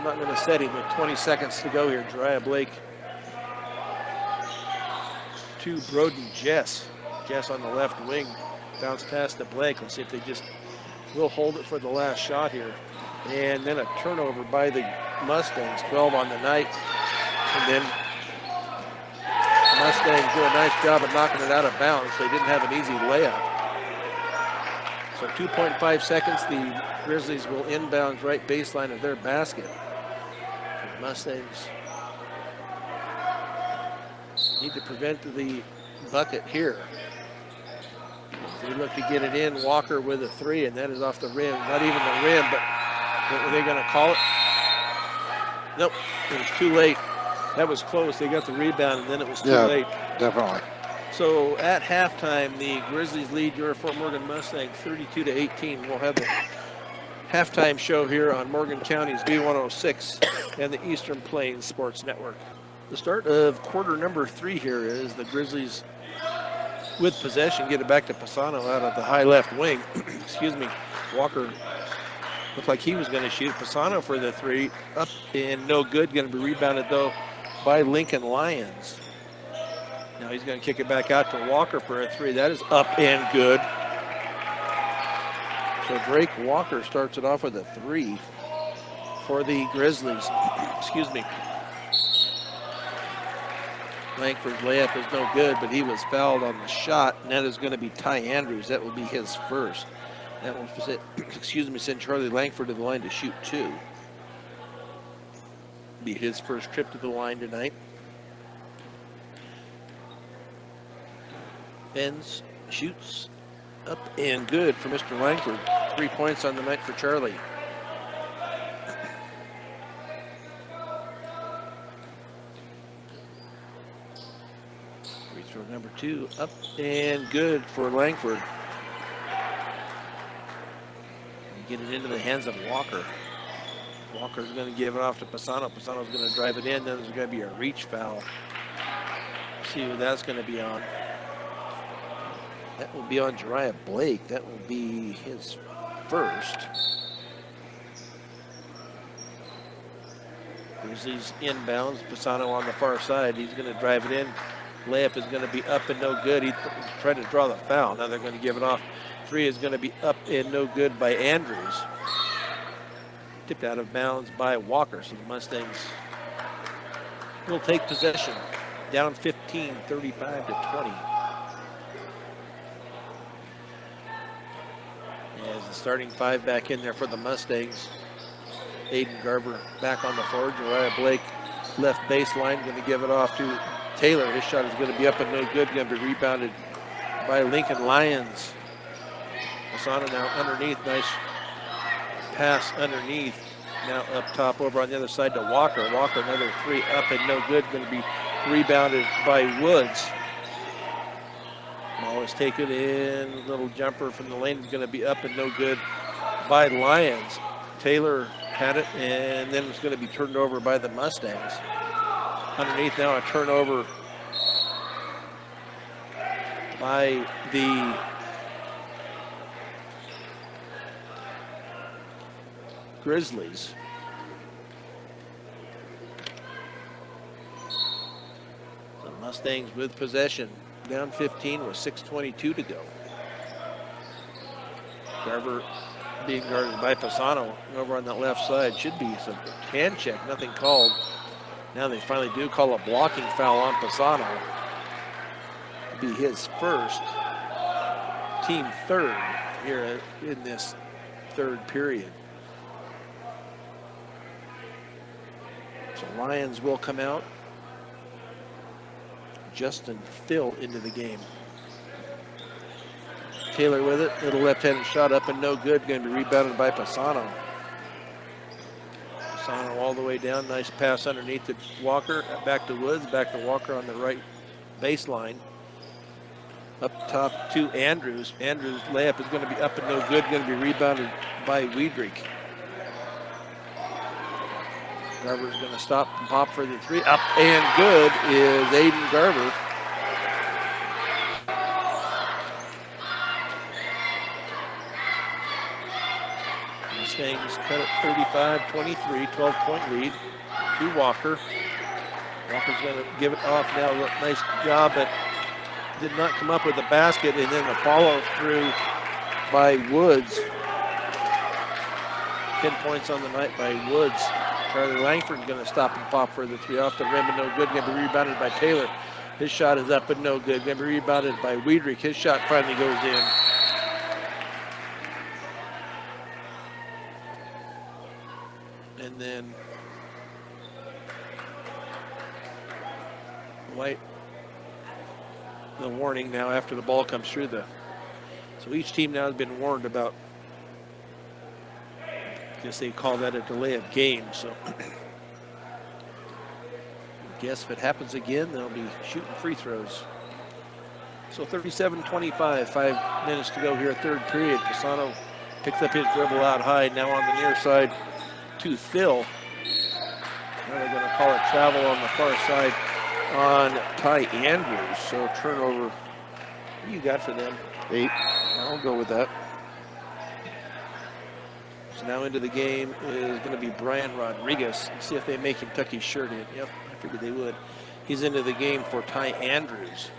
Speaker 1: not going to set him with 20 seconds to go here. Jariah Blake to Broden Jess. Jess on the left wing. Bounce pass to Blake. Let's see if they just will hold it for the last shot here. And then a turnover by the Mustangs, 12 on the night. And then Mustangs do a nice job of knocking it out of bounds. They didn't have an easy layup. So 2.5 seconds, the Grizzlies will inbound right baseline of their basket. The Mustangs need to prevent the bucket here. They look to get it in. Walker with a 3, and that is off the rim. Not even the rim, but what were they going to call it? Nope, it was too late. That was close. They got the rebound, and then it was too late.
Speaker 2: Definitely.
Speaker 1: So at halftime, the Grizzlies lead your Fort Morgan Mustangs 32-18. We'll have the halftime show here on Morgan County's B106 and the Eastern Plains Sports Network. The start of quarter number 3 here is the Grizzlies with possession, get it back to Pisano out of the high left wing. Excuse me. Walker looked like he was going to shoot. Pisano for the 3, up and no good. Going to be rebounded though by Lincoln Lions. Now he's going to kick it back out to Walker for a 3. That is up and good. So Drake Walker starts it off with a 3 for the Grizzlies. Excuse me. Langford's layup is no good, but he was fouled on the shot, and that is going to be Ty Andrews. That will be his first. That will send Charlie Langford to the line to shoot 2. Be his first trip to the line tonight. Bends, shoots, up and good for Mr. Langford. 3 points on the night for Charlie. Free throw number 2, up and good for Langford. You get it into the hands of Walker. Walker's going to give it off to Pisano. Pisano's going to drive it in. Then there's going to be a reach foul. See who that's going to be on. That will be on Jariah Blake. That will be his first. Grizzlies inbounds. Pisano on the far side. He's going to drive it in. Layup is going to be up and no good. He tried to draw the foul. Now they're going to give it off. 3 is going to be up and no good by Andrews. Tipped out of bounds by Walker. So the Mustangs will take possession. Down 15, 35-20. As the starting 5 back in there for the Mustangs. Aiden Garber back on the floor. Jariah Blake left baseline, going to give it off to Taylor. His shot is going to be up and no good. Going to be rebounded by Lincoln Lions. Masana now underneath. Nice pass underneath. Now up top over on the other side to Walker. Walker another 3 up and no good. Going to be rebounded by Woods. Ball is taken in. Little jumper from the lane is going to be up and no good by Lions. Taylor had it, and then it's going to be turned over by the Mustangs. Underneath now, a turnover by the Grizzlies. The Mustangs with possession. Down 15 with 6:22 to go. Garber being guarded by Pisano over on that left side. Should be some hand check, nothing called. Now they finally do call a blocking foul on Pisano. It'll be his first, team 3rd here in this 3rd period. So Lions will come out. Justin Phil into the game. Taylor with it. Little left-handed shot up and no good. Going to be rebounded by Pisano. Pisano all the way down. Nice pass underneath to Walker. Back to Woods. Back to Walker on the right baseline. Up top to Andrews. Andrews' layup is going to be up and no good. Going to be rebounded by Wiedrich. Garber's going to stop and pop for the three. Up and good is Aiden Garber. Mustangs cut it 35-23, 12-point lead to Walker. Walker's going to give it off now. Nice job, but did not come up with the basket, and then the follow through by Woods. 10 points on the night by Woods. Charlie Langford's going to stop and pop for the three off the rim, and no good. Going to be rebounded by Taylor. His shot is up and no good. Going to be rebounded by Wiedrich. His shot finally goes in. And then White, the warning now after the ball comes through so each team now has been warned about, I guess they call that a delay of game. So I guess if it happens again, they'll be shooting free throws. So 37-25, 5 minutes to go here, third period. Pisano picks up his dribble out high, now on the near side to Phil. Now they're going to call it travel on the far side on Ty Andrews. So turnover, what do you got for them?
Speaker 2: 8.
Speaker 1: I'll go with that. So now into the game is going to be Brian Rodriguez. Let's see if they make him tuck his shirt in. Yep, I figured they would. He's into the game for Ty Andrews.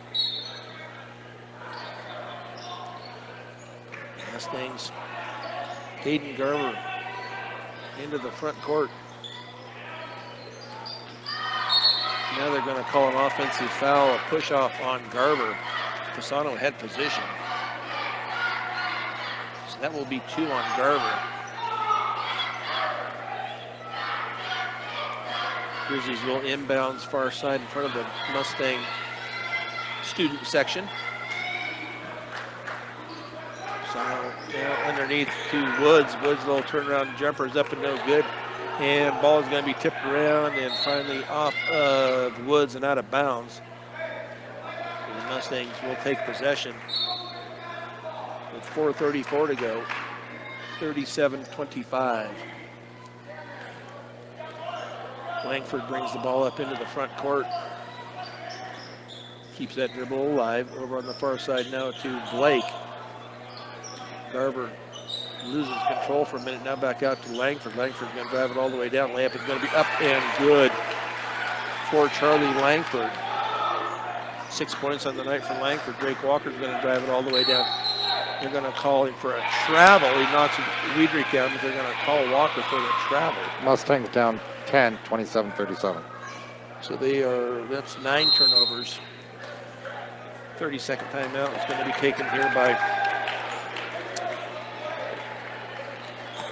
Speaker 1: Mustangs. Hayden Garber into the front court. Now they're going to call an offensive foul, a push off on Garber. Pisano had position. So that will be 2 on Garber. Grizzlies will inbounds far side in front of the Mustang student section. So now underneath to Woods. Woods' little turnaround jumper is up and no good. And ball is going to be tipped around and finally off of Woods and out of bounds. The Mustangs will take possession with 4:34 to go. 37-25. Langford brings the ball up into the front court. Keeps that dribble alive. Over on the far side now to Blake. Garber loses control for a minute. Now back out to Langford. Langford's going to drive it all the way down. Layup is going to be up and good for Charlie Langford. 6 points on the night from Langford. Drake Walker's going to drive it all the way down. They're going to call him for a travel. He knocks Wiedrich down, but they're going to call Walker for the travel.
Speaker 2: Mustangs down 10, 27-37.
Speaker 1: So they are, that's 9 turnovers. 30-second timeout is going to be taken here by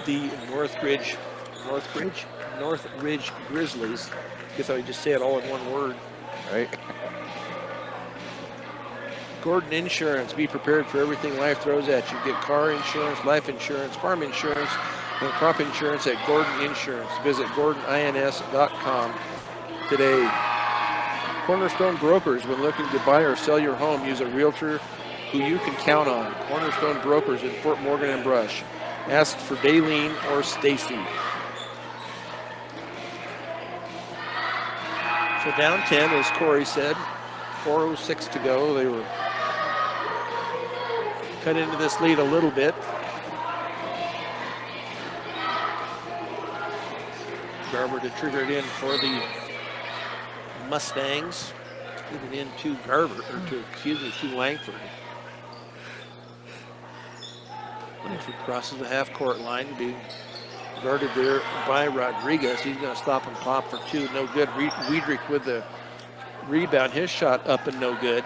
Speaker 1: the Northridge Grizzlies. I guess I would just say it all in one word.
Speaker 2: Right.
Speaker 1: Gordon Insurance. Be prepared for everything life throws at you. Get car insurance, life insurance, farm insurance, and crop insurance at Gordon Insurance. Visit GordonINS.com today. Cornerstone Brokers. When looking to buy or sell your home, use a realtor who you can count on. Cornerstone Brokers in Fort Morgan and Brush. Ask for Daleen or Stacy. So down 10, as Corey said. 4:06 to go. They were cut into this lead a little bit. Garber to trigger it in for the Mustangs. Give it in to Garber, or to Langford. Langford crosses the half-court line, being guarded there by Rodriguez. He's going to stop and pop for 2. No good. Wiedrich with the rebound. His shot up and no good.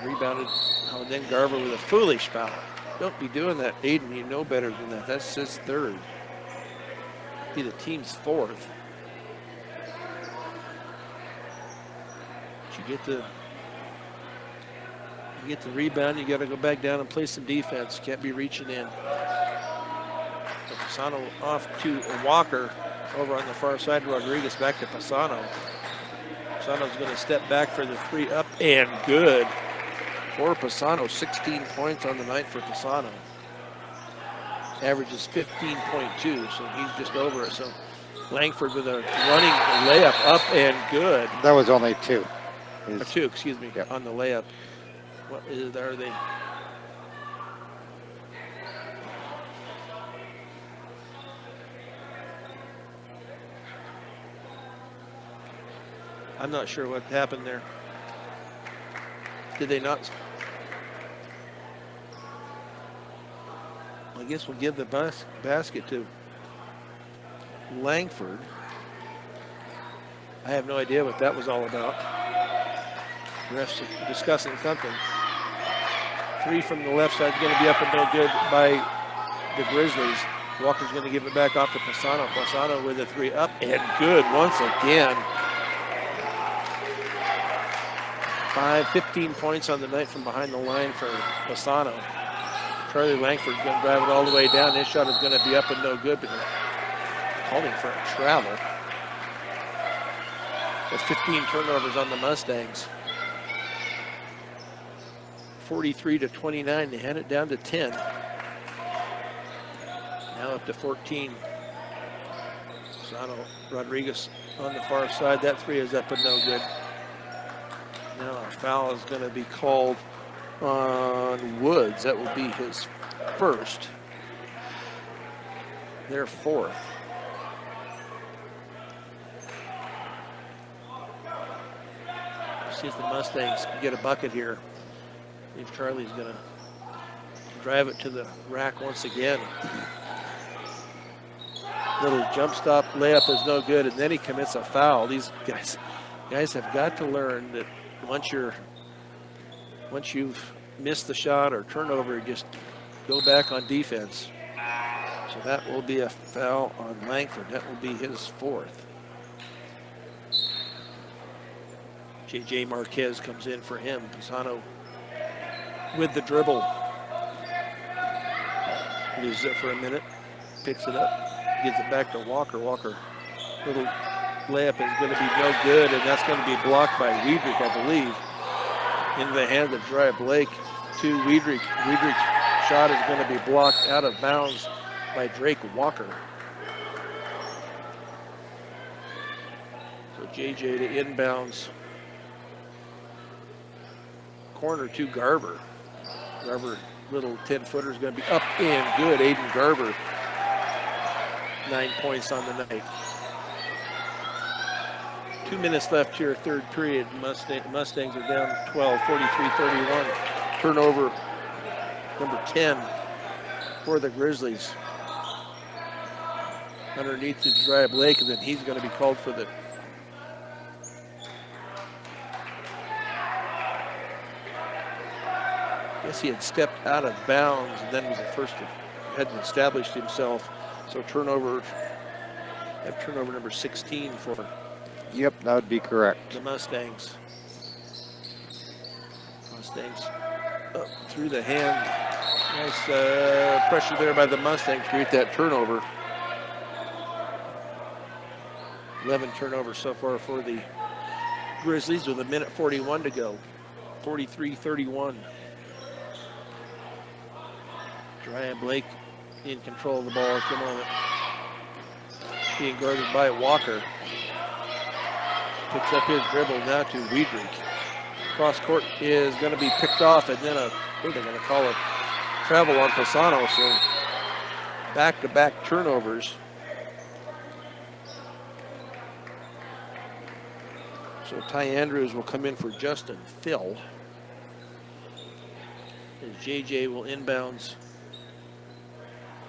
Speaker 1: Rebounded. Oh, then Garber with a foolish foul. Don't be doing that, Aiden. You know better than that. That's his 3rd. Be the team's 4th. But you get the rebound. You got to go back down and play some defense. Can't be reaching in. But Pisano off to Walker. Over on the far side, Rodriguez back to Pisano. Pisano's going to step back for the 3 up and good for Pisano. 16 points on the night for Pisano. Averages 15.2, so he's just over it. So Langford with a running layup up and good.
Speaker 2: That was only 2.
Speaker 1: Or 2, excuse me,
Speaker 2: yep.
Speaker 1: On the layup. What is, are they? I'm not sure what happened there. Did they not? I guess we'll give the basket to Langford. I have no idea what that was all about. The refs are discussing something. 3 from the left side is going to be up and no good by the Grizzlies. Walker's going to give it back off to Pisano. Pisano with a 3 up and good once again. 15 points on the night from behind the line for Pisano. Charlie Langford's going to drive it all the way down. His shot is going to be up and no good, but calling for a travel. With 15 turnovers on the Mustangs. 43-29, they had it down to 10. Now up to 14. Pisano, Rodriguez on the far side. That 3 is up and no good. Now a foul is going to be called on Woods. That will be his first. Their 4th. See if the Mustangs can get a bucket here. See if Charlie's going to drive it to the rack once again. Little jump stop layup is no good, and then he commits a foul. These guys have got to learn that once you've missed the shot or turnover, just go back on defense. So that will be a foul on Langford. That will be his 4th. J.J. Marquez comes in for him. Pisano with the dribble. Loses it for a minute. Picks it up. Gives it back to Walker. Walker, little layup is going to be no good, and that's going to be blocked by Weidrich, I believe. Into the hand of Dry Blake to Weidrich. Weidrich's shot is going to be blocked out of bounds by Drake Walker. So JJ to inbounds. Corner to Garver. Garver, little 10-footer is going to be up and good. Aiden Garver, 9 points on the night. 2 minutes left here, 3rd period. Mustangs are down 12, 43-31. Turnover number 10 for the Grizzlies. Underneath to Dry Blake, and then he's going to be called for the he had stepped out of bounds and then was the first to hadn't established himself. So turnover number 16 for
Speaker 2: Yep, that would be correct.
Speaker 1: the Mustangs. Mustangs up through the hand. Nice pressure there by the Mustangs to create that turnover. 11 turnovers so far for the Grizzlies with 1:41 to go. 43-31. Dry Blake in control of the ball at the moment. Being guarded by Walker. Picks up his dribble now to Weidrich. Cross court is going to be picked off, and then they're going to call a travel on Pisano. So back-to-back turnovers. So Ty Andrews will come in for Justin Phil. As JJ will inbounds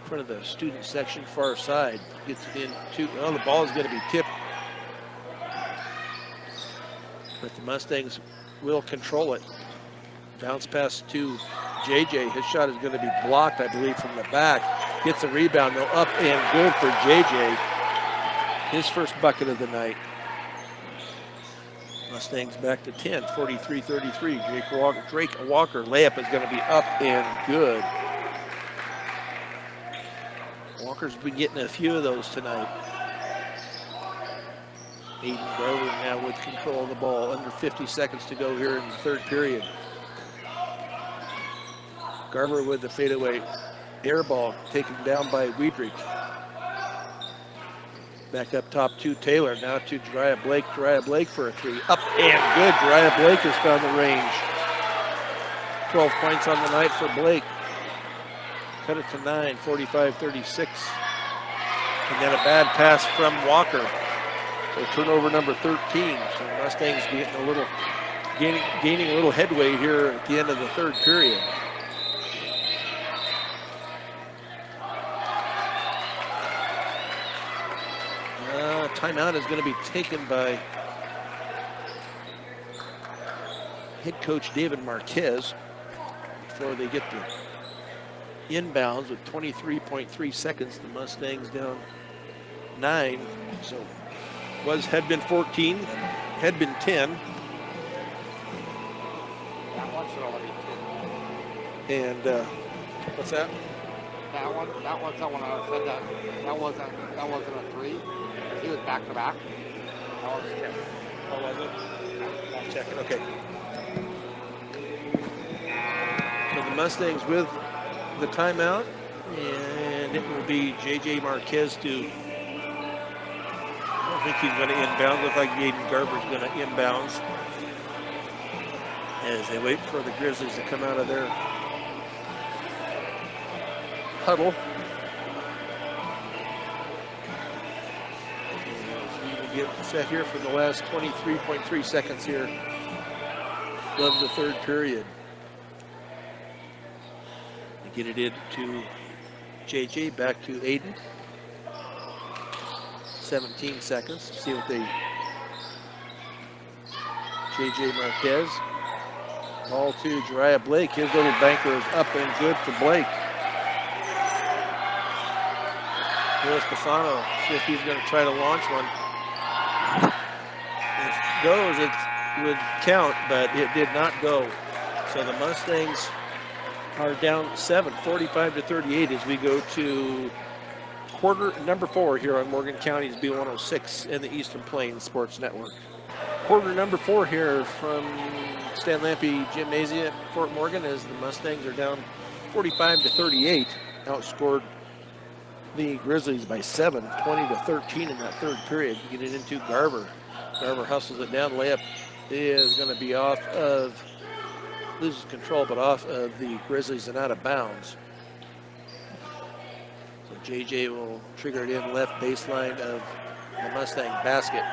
Speaker 1: in front of the student section, far side. Gets it in to, well, the ball is going to be tipped. But the Mustangs will control it. Bounce pass to JJ. His shot is going to be blocked, I believe, from the back. Gets a rebound, though, up and good for JJ. His first bucket of the night. Mustangs back to 10, 43-33. Drake Walker layup is going to be up and good. Walker Walker's been getting a few of those tonight. Aiden Garver now with control of the ball. Under 50 seconds to go here in the third period. Garver with the fadeaway air ball taken down by Wiedrich. Back up top to Taylor. Now to Jariah Blake. Jariah Blake for a three. Up and good. Jariah Blake has found the range. 12 points on the night for Blake. Cut it to 9, 45-36. And then a bad pass from Walker. So turnover number 13. So Mustangs getting a little, gaining a little headway here at the end of the third period. Timeout is going to be taken by head coach David Marquez before they get the inbounds with 23.3 seconds. The Mustangs down 9. So had been 14, had been 10.
Speaker 2: That one should already be 2.
Speaker 1: And what's that?
Speaker 2: That one's that one I said that wasn't a 3. He was back to back.
Speaker 1: Oh, was it? I'll check it. Okay. So the Mustangs with the timeout, and it will be J.J. Marquez to. I don't think he's going to inbound. Looks like Aiden Garber's going to inbounds as they wait for the Grizzlies to come out of their huddle. Get set here for the last 23.3 seconds here of the third period. They get it into JJ, back to Aiden. 17 seconds. See what they. JJ Marquez. Ball to Jariah Blake. His little banker is up and good for Blake. Luis Pisano, see if he's going to try to launch one. If it goes, it would count, but it did not go. So the Mustangs are down 7, 45-38 as we go to quarter number 4 here on Morgan County's B106 and the Eastern Plains Sports Network. Quarter number 4 here from Stan Lampe Gymnasium, Fort Morgan, as the Mustangs are down 45-38, outscored the Grizzlies by 7, 20-13 in that third period. Get it into Garver. Garver hustles it down. Layup is going to be off of, loses control, but off of the Grizzlies and out of bounds. So JJ will trigger it in left baseline of the Mustang basket.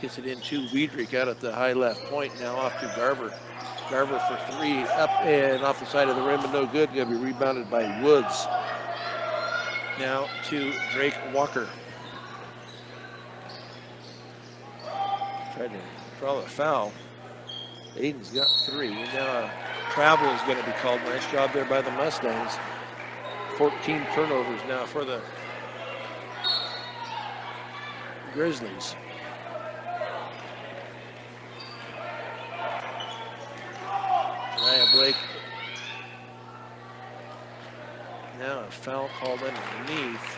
Speaker 1: Gets it into Wiedrich out at the high left point. Now off to Garver. Garver for 3, up and off the side of the rim, and no good. Going to be rebounded by Woods. Now to Drake Walker. Tried to draw the foul. Aiden's got 3. And now travel is going to be called. Nice job there by the Mustangs. 14 turnovers now for the Grizzlies. Jariah Blake. Now a foul called underneath.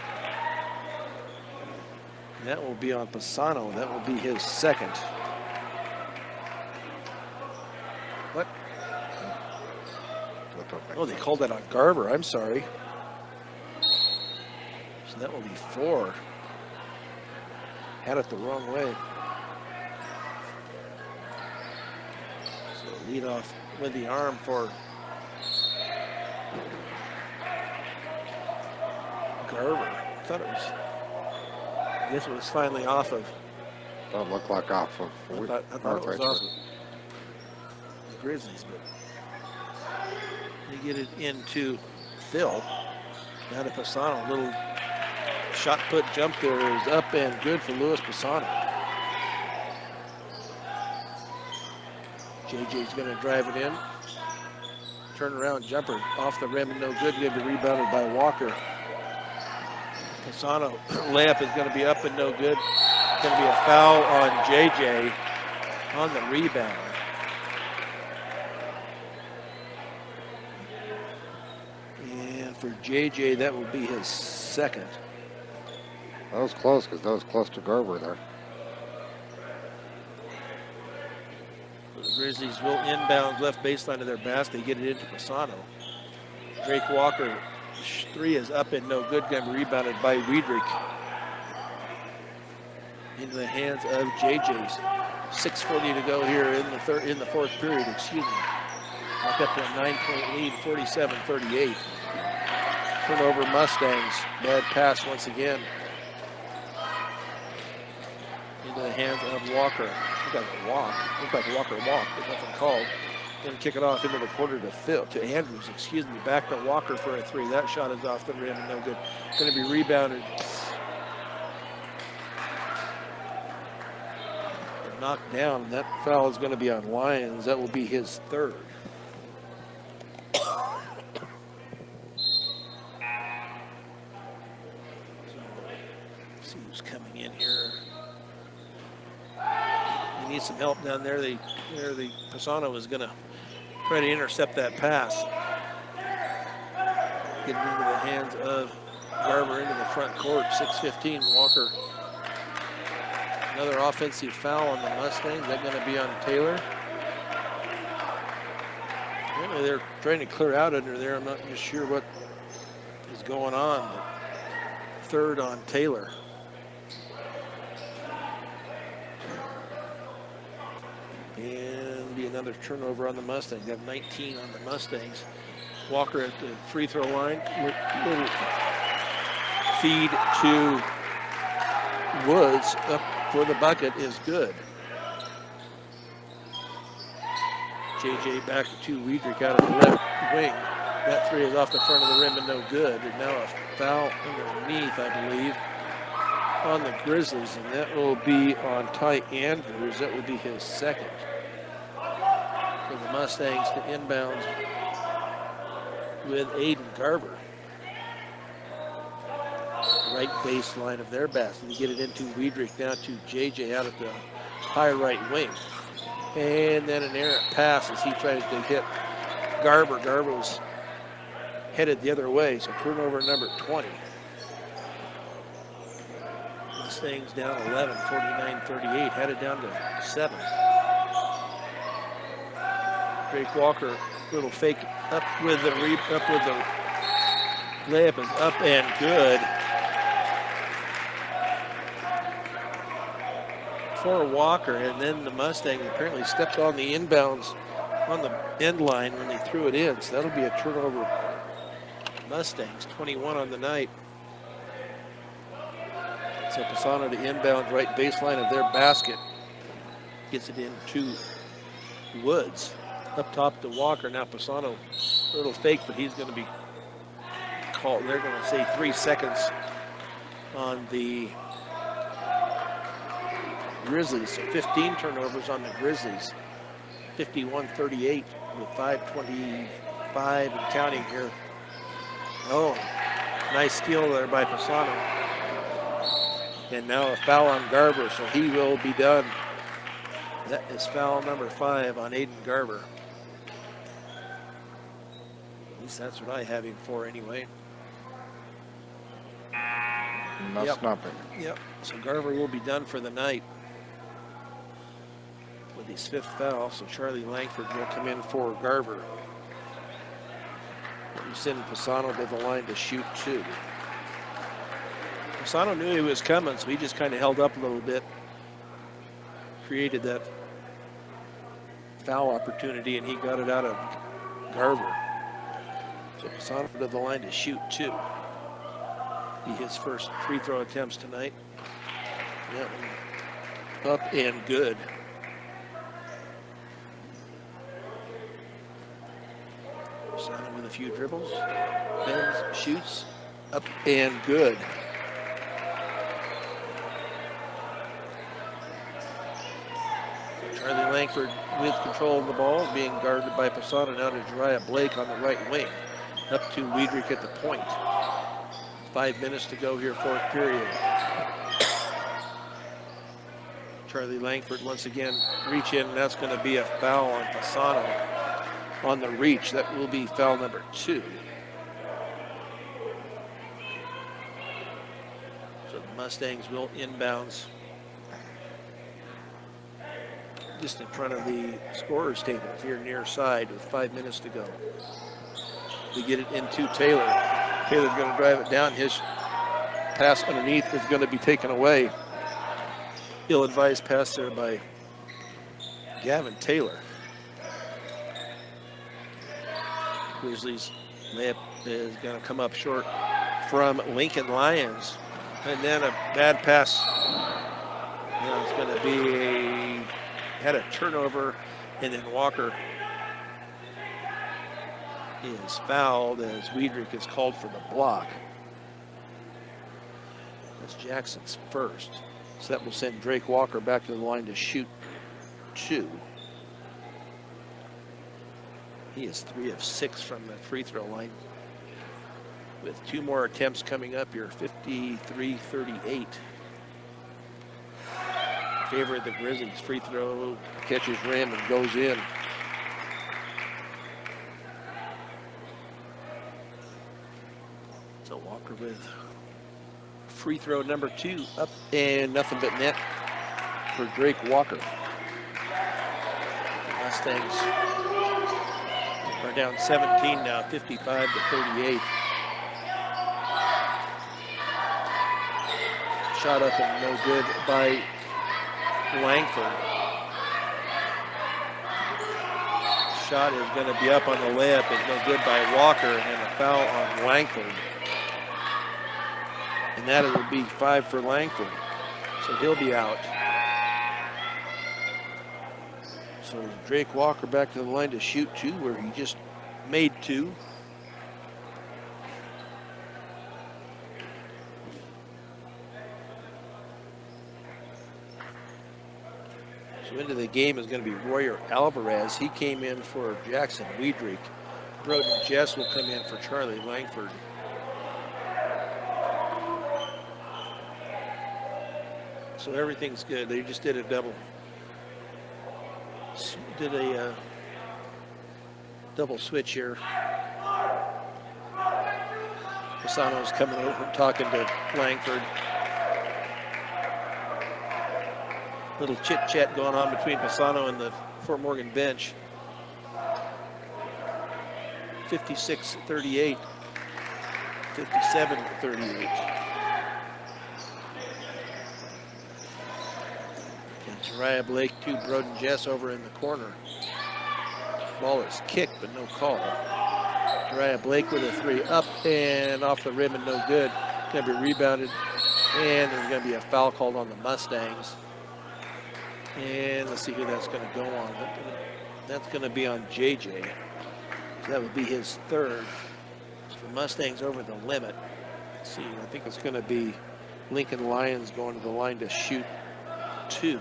Speaker 1: And that will be on Pisano. That will be his second. What? Oh, they called that on Garver. I'm sorry. So that will be 4. Had it the wrong way. So lead off with the arm for Garver. I thought it was, I guess it was finally off of.
Speaker 2: Don't look like off of.
Speaker 1: I thought it was off of the Grizzlies, but they get it into Phil. Now to Pisano. Little shot put jump there is up and good for Luis Pisano. JJ's going to drive it in. Turnaround jumper off the rim and no good. Going to be rebounded by Walker. Pisano layup is going to be up and no good. Going to be a foul on JJ on the rebound. And for JJ. That will be his second.
Speaker 2: That was close because that was close to Garber there.
Speaker 1: The Grizzlies will inbound left baseline of their basket. They get it into Pisano. Drake Walker, three is up and no good. Going to be rebounded by Wiedrich. Into the hands of JJ's. 6:40 to go here in the fourth period. Excuse me. Up to a 9-point lead, 47-38. Turnover Mustangs. Bad pass once again. Into the hands of Walker. Looked like a walk. Looked like Walker walked, but nothing called. Then kick it off into the quarter to Andrews. Excuse me. Back to Walker for a three. That shot is off the rim and no good. Going to be rebounded. Knocked down. That foul is going to be on Lyons. That will be his third. See who's coming in here. They need some help down there. The Pisano is going to try to intercept that pass. Get it into the hands of Garber into the front court. 6:15. Walker. Another offensive foul on the Mustangs. Is that going to be on Taylor? Apparently they're trying to clear out under there. I'm not just sure what is going on. But third on Taylor. And be another turnover on the Mustangs. They have 19 on the Mustangs. Walker at the free throw line. Little feed to Woods up for the bucket is good. JJ back to Wiedrich out of the left wing. That three is off the front of the rim and no good. And now a foul underneath, I believe, on the Grizzlies. And that will be on Ty Andrews. That will be his second. For the Mustangs to inbound with Aiden Garber. Right baseline of their basket. You get it into Wiedrich, down to JJ out at the high right wing. And then an errant pass as he tries to hit Garber. Garber was headed the other way, so turnover number 20. Mustangs down 11, 49-38, headed down to 7. Drake Walker, little fake up with the layup is up and good. For Walker, and then the Mustangs apparently stepped on the inbounds on the end line when they threw it in, so that'll be a turnover. Mustangs 21 on the night. So Pisano to inbound right baseline of their basket, gets it into Woods up top to Walker. Now Pisano, a little fake, but he's going to be called. They're going to say 3 seconds on the Grizzlies. So 15 turnovers on the Grizzlies. 51-38 with 5:25 and counting here. Oh, nice steal there by Pisano. And now a foul on Garber, so he will be done. That is foul number 5 on Aiden Garber. At least that's what I have him for anyway.
Speaker 2: That's nothing.
Speaker 1: Yep, so Garber will be done for the night with his 5th foul, so Charlie Langford will come in for Garber. We send Pisano to the line to shoot 2. Pisano knew he was coming, so he just kind of held up a little bit. Created that foul opportunity, and he got it out of Garber. So Pisano to the line to shoot 2. Be his first free throw attempts tonight. That one up and good. Pisano with a few dribbles, bends, shoots, up and good. Charlie Langford with control of the ball, being guarded by Pisano. Now to Jariah Blake on the right wing. Up to Wiedrich at the point. 5 minutes to go here, 4th period. Charlie Langford once again reach in, and that's going to be a foul on Pisano on the reach. That will be foul number 2. So the Mustangs will inbounds just in front of the scorer's table here near side with 5 minutes to go. We get it into Taylor. Taylor's going to drive it down. His pass underneath is going to be taken away. Ill-advised pass there by Gavin Taylor. Grizzlies layup is going to come up short from Lincoln Lions. And then a bad pass. It's going to be had a turnover, and then Walker is fouled as Wiedrich is called for the block. That's Jackson's first. So that will send Drake Walker back to the line to shoot 2. He is 3 of 6 from the free throw line. With 2 more attempts coming up here, 53-38. Favor of the Grizzlies. Free throw, catches rim and goes in. So Walker with free throw number 2 up and nothing but net for Drake Walker. The Mustangs are down 17 now, 55-38. Shot up and no good by Langford. Shot is going to be up on the layup, is no good by Walker, and a foul on Langford. And that will be 5 for Langford. So he'll be out. So Drake Walker back to the line to shoot 2, where he just made 2. So into the game is going to be Royer Alvarez. He came in for Jackson Wiedrich. Broden Jess will come in for Charlie Langford. So everything's good. They just did a double switch here. Pisano's coming over talking to Langford. Little chit chat going on between Pisano and the Fort Morgan bench. 56-38, 57-38. Jariah Blake to Broden Jess over in the corner. Ball is kicked, but no call. Jariah Blake with a 3 up and off the rim and no good. Going to be rebounded, and there's going to be a foul called on the Mustangs. And let's see who that's going to go on. That's going to be on JJ. So that would be his 3rd. So the Mustangs over the limit. Let's see, I think it's going to be Lincoln Lions going to the line to shoot 2.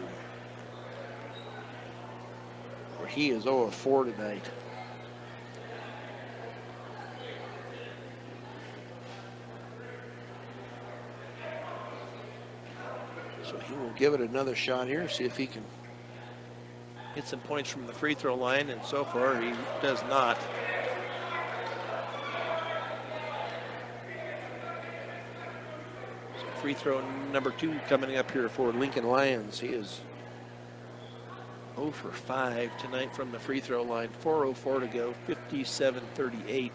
Speaker 1: Where he is 0 of 4 tonight. So he will give it another shot here, see if he can get some points from the free throw line, and so far he does not. So free throw number 2 coming up here for Lincoln Lions. He is 0 for 5 tonight from the free throw line. 4:04 to go, 57-38.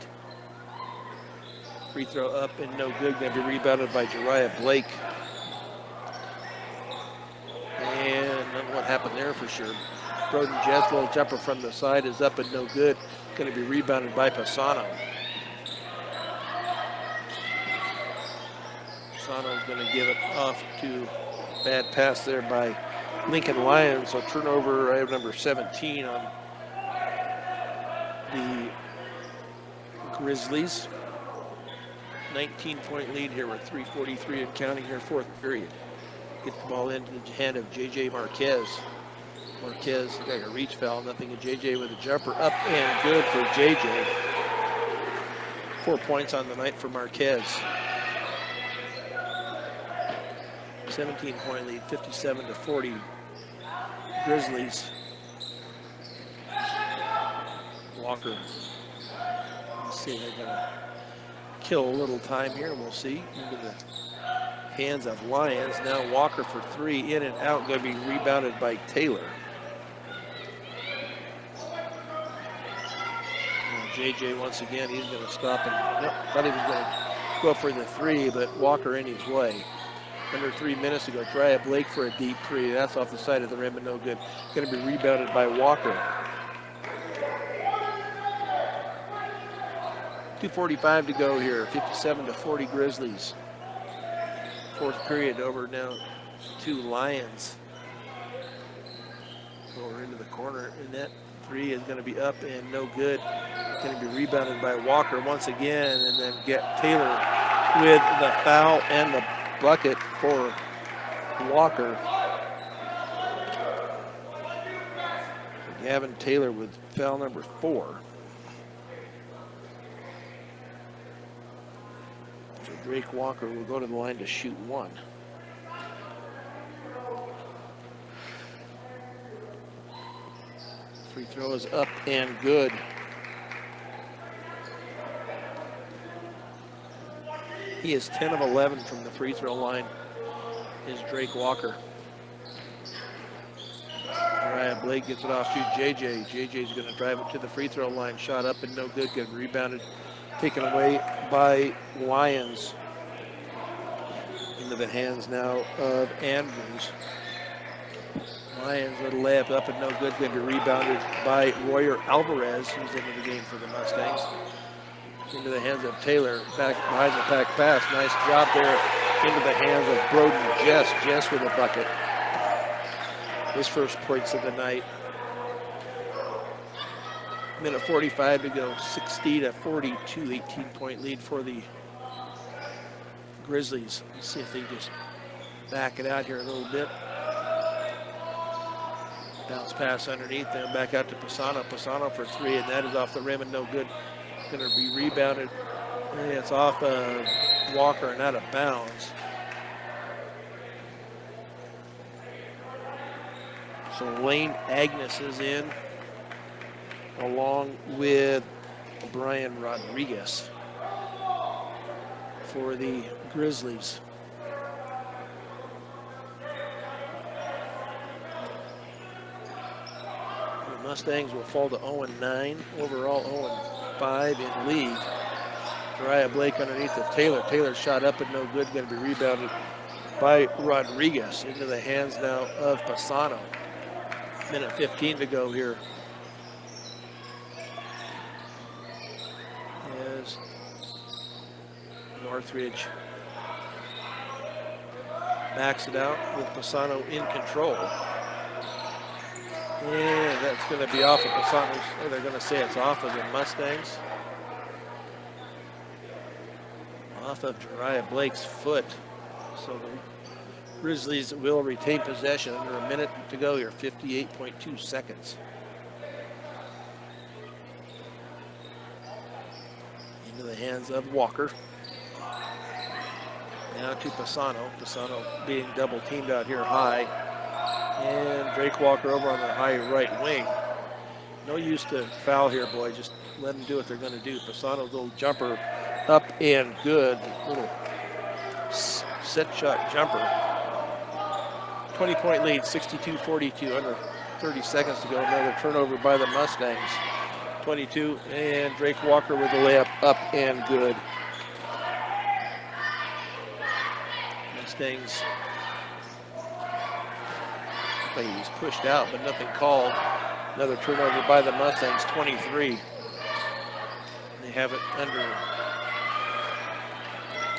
Speaker 1: Free throw up and no good, going to be rebounded by Jariah Blake. And I don't know what happened there for sure. Broden Jess, little jumper from the side, is up and no good. Going to be rebounded by Pisano. Pisano's going to give it off to bad pass there by Lincoln Lions. So turnover, I have number 17 on the Grizzlies. 19-point lead here with 3:43 and counting here, 4th period. Get the ball into the hand of J.J. Marquez. Marquez got a reach foul, nothing, and J.J. with a jumper up and good for J.J. 4 points on the night for Marquez. 17-point lead, 57-40. Grizzlies. Walker. Let's see, they're going to kill a little time here. We'll see into the hands of Lions. Now Walker for three, in and out, going to be rebounded by Taylor. JJ once again, he's going to stop and thought he was going to go for the three, but Walker in his way. Under 3 minutes to go. Jariah Blake for a deep three. That's off the side of the rim, but no good. Going to be rebounded by Walker. 2:45 to go here. 57-40 Grizzlies. Fourth period over now to Lions. Over into the corner, and that three is going to be up and no good. Going to be rebounded by Walker once again, and then get Taylor with the foul and the bucket for Walker. Gavin Taylor with foul number 4. So Drake Walker will go to the line to shoot one. Free throw is up and good. He is 10 of 11 from the free throw line, is Drake Walker. Jariah Blake gets it off to JJ. JJ's going to drive it to the free throw line. Shot up and no good. Getting rebounded, taken away by Lions. Into the hands now of Andrews. Lions with a layup up and no good. Going to be rebounded by Royer Alvarez, who's into the game for the Mustangs. Into the hands of Taylor, back behind the back pass. Nice job there into the hands of Broden Jess. Jess with a bucket. His first points of the night. Minute 45 to go, 60-42, 18-point lead for the Grizzlies. Let's see if they just back it out here a little bit. Bounce pass underneath there, back out to Pisano. Pisano for three, and that is off the rim and no good. Going to be rebounded. And it's off of Walker and out of bounds. So Lane Agnes is in, along with Brian Rodriguez for the Grizzlies. The Mustangs will fall to 0-9, overall 0-5 in league. Jariah Blake underneath of Taylor. Taylor shot up and no good, going to be rebounded by Rodriguez. Into the hands now of Pisano. Minute 15 to go here. As Northridge backs it out with Pisano in control. And that's going to be off of Pisano's, or they're going to say it's off of the Mustangs. Off of Jariah Blake's foot. So the Grizzlies will retain possession under a minute to go here, 58.2 seconds. Into the hands of Walker. Now to Pisano. Pisano being double teamed out here high. And Drake Walker over on the high right wing. No use to foul here, boy. Just let them do what they're going to do. Pisano's little jumper up and good. Little set shot jumper. 20-point lead, 62-42, under 30 seconds to go. Another turnover by the Mustangs. 22, and Drake Walker with the layup up and good. Mustangs, he's pushed out, but nothing called. Another turnover by the Mustangs, 23. They have it under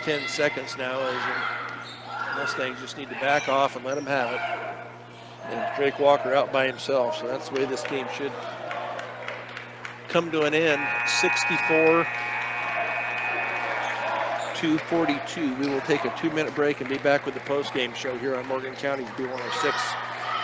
Speaker 1: 10 seconds now as the Mustangs just need to back off and let him have it. And Drake Walker out by himself, so that's the way this game should come to an end. 64-42. We will take a 2-minute break and be back with the post-game show here on Morgan County's B106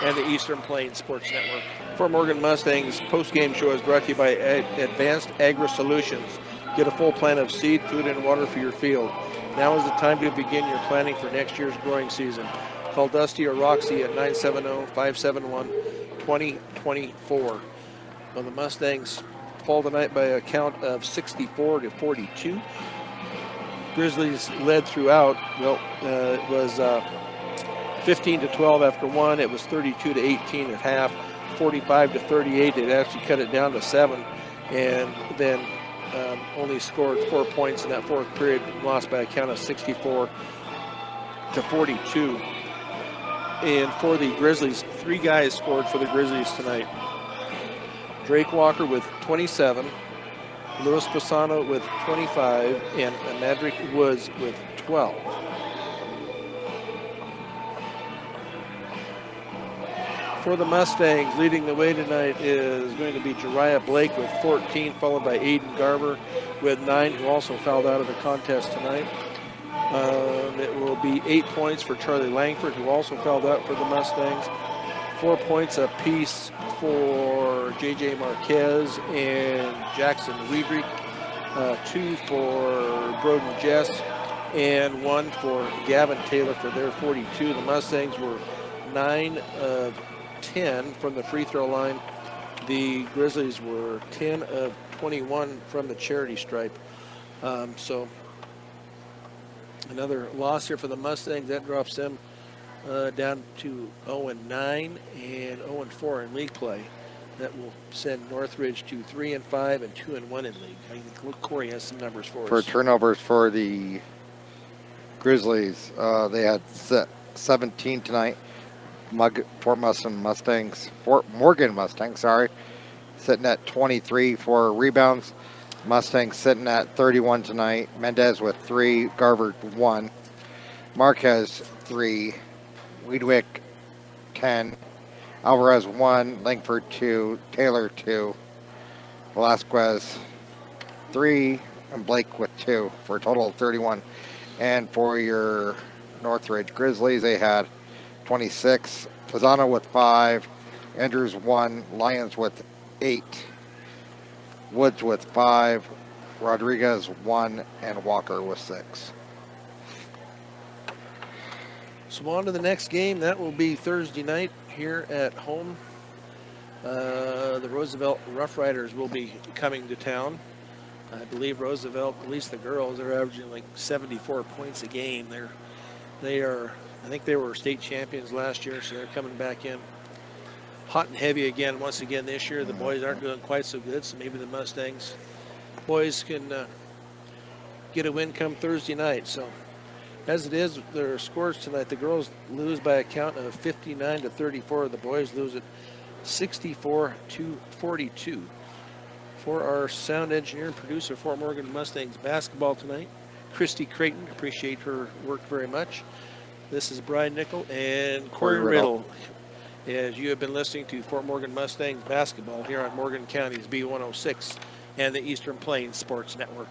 Speaker 1: and the Eastern Plains Sports Network. For Morgan Mustangs, post-game show is brought to you by Advanced Agri Solutions. Get a full plan of seed, food, and water for your field. Now is the time to begin your planning for next year's growing season. Call Dusty or Roxy at 970-571-2024. Well, the Mustangs fall tonight by a count of 64-42. Grizzlies led throughout. Well, it was 15-12 after one. It was 32-18 at half. 45-38. It actually cut it down to 7, and then only scored 4 points in that fourth period. Lost by a count of 64-42. And for the Grizzlies, 3 guys scored for the Grizzlies tonight. Drake Walker with 27, Louis Pisano with 25, and Madrick Woods with 12. For the Mustangs, leading the way tonight is going to be Jariah Blake with 14, followed by Aiden Garber with 9, who also fouled out of the contest tonight. It will be 8 points for Charlie Langford, who also fouled out for the Mustangs. 4 points apiece for J.J. Marquez and Jackson Weidrich. 2 for Broden Jess, and 1 for Gavin Taylor for their 42. The Mustangs were 9 of 10 from the free throw line. The Grizzlies were 10 of 21 from the charity stripe. So another loss here for the Mustangs. That drops them down to 0-9 and 0-4 in league play. That will send Northridge to 3-5 and 2-1 in league. I think Corey has some numbers for us.
Speaker 2: For turnovers for the Grizzlies, they had 17 tonight. Fort Morgan Mustangs, sitting at 23 for rebounds. Mustangs sitting at 31 tonight. Mendez with 3, Garver 1, Marquez 3, Weidwick 10, Alvarez 1, Langford 2, Taylor 2, Velasquez 3, and Blake with 2 for a total of 31. And for your Northridge Grizzlies, they had 26, Pisano with 5, Andrews 1, Lyons with 8, Woods with 5, Rodriguez 1, and Walker with 6.
Speaker 1: So on to the next game. That will be Thursday night here at home. The Roosevelt Rough Riders will be coming to town. I believe Roosevelt, at least the girls, are averaging like 74 points a game. They are, I think they were state champions last year, so they're coming back in hot and heavy again. Once again this year, the boys aren't doing quite so good, so maybe the Mustangs boys can get a win come Thursday night. So as it is, their scores tonight, the girls lose by a count of 59-34. The boys lose it 64-42. For our sound engineer and producer, Fort Morgan Mustangs basketball tonight, Christy Creighton, appreciate her work very much. This is Brian Nickel and Corey Riddle, as you have been listening to Fort Morgan Mustangs basketball here on Morgan County's B106 and the Eastern Plains Sports Network.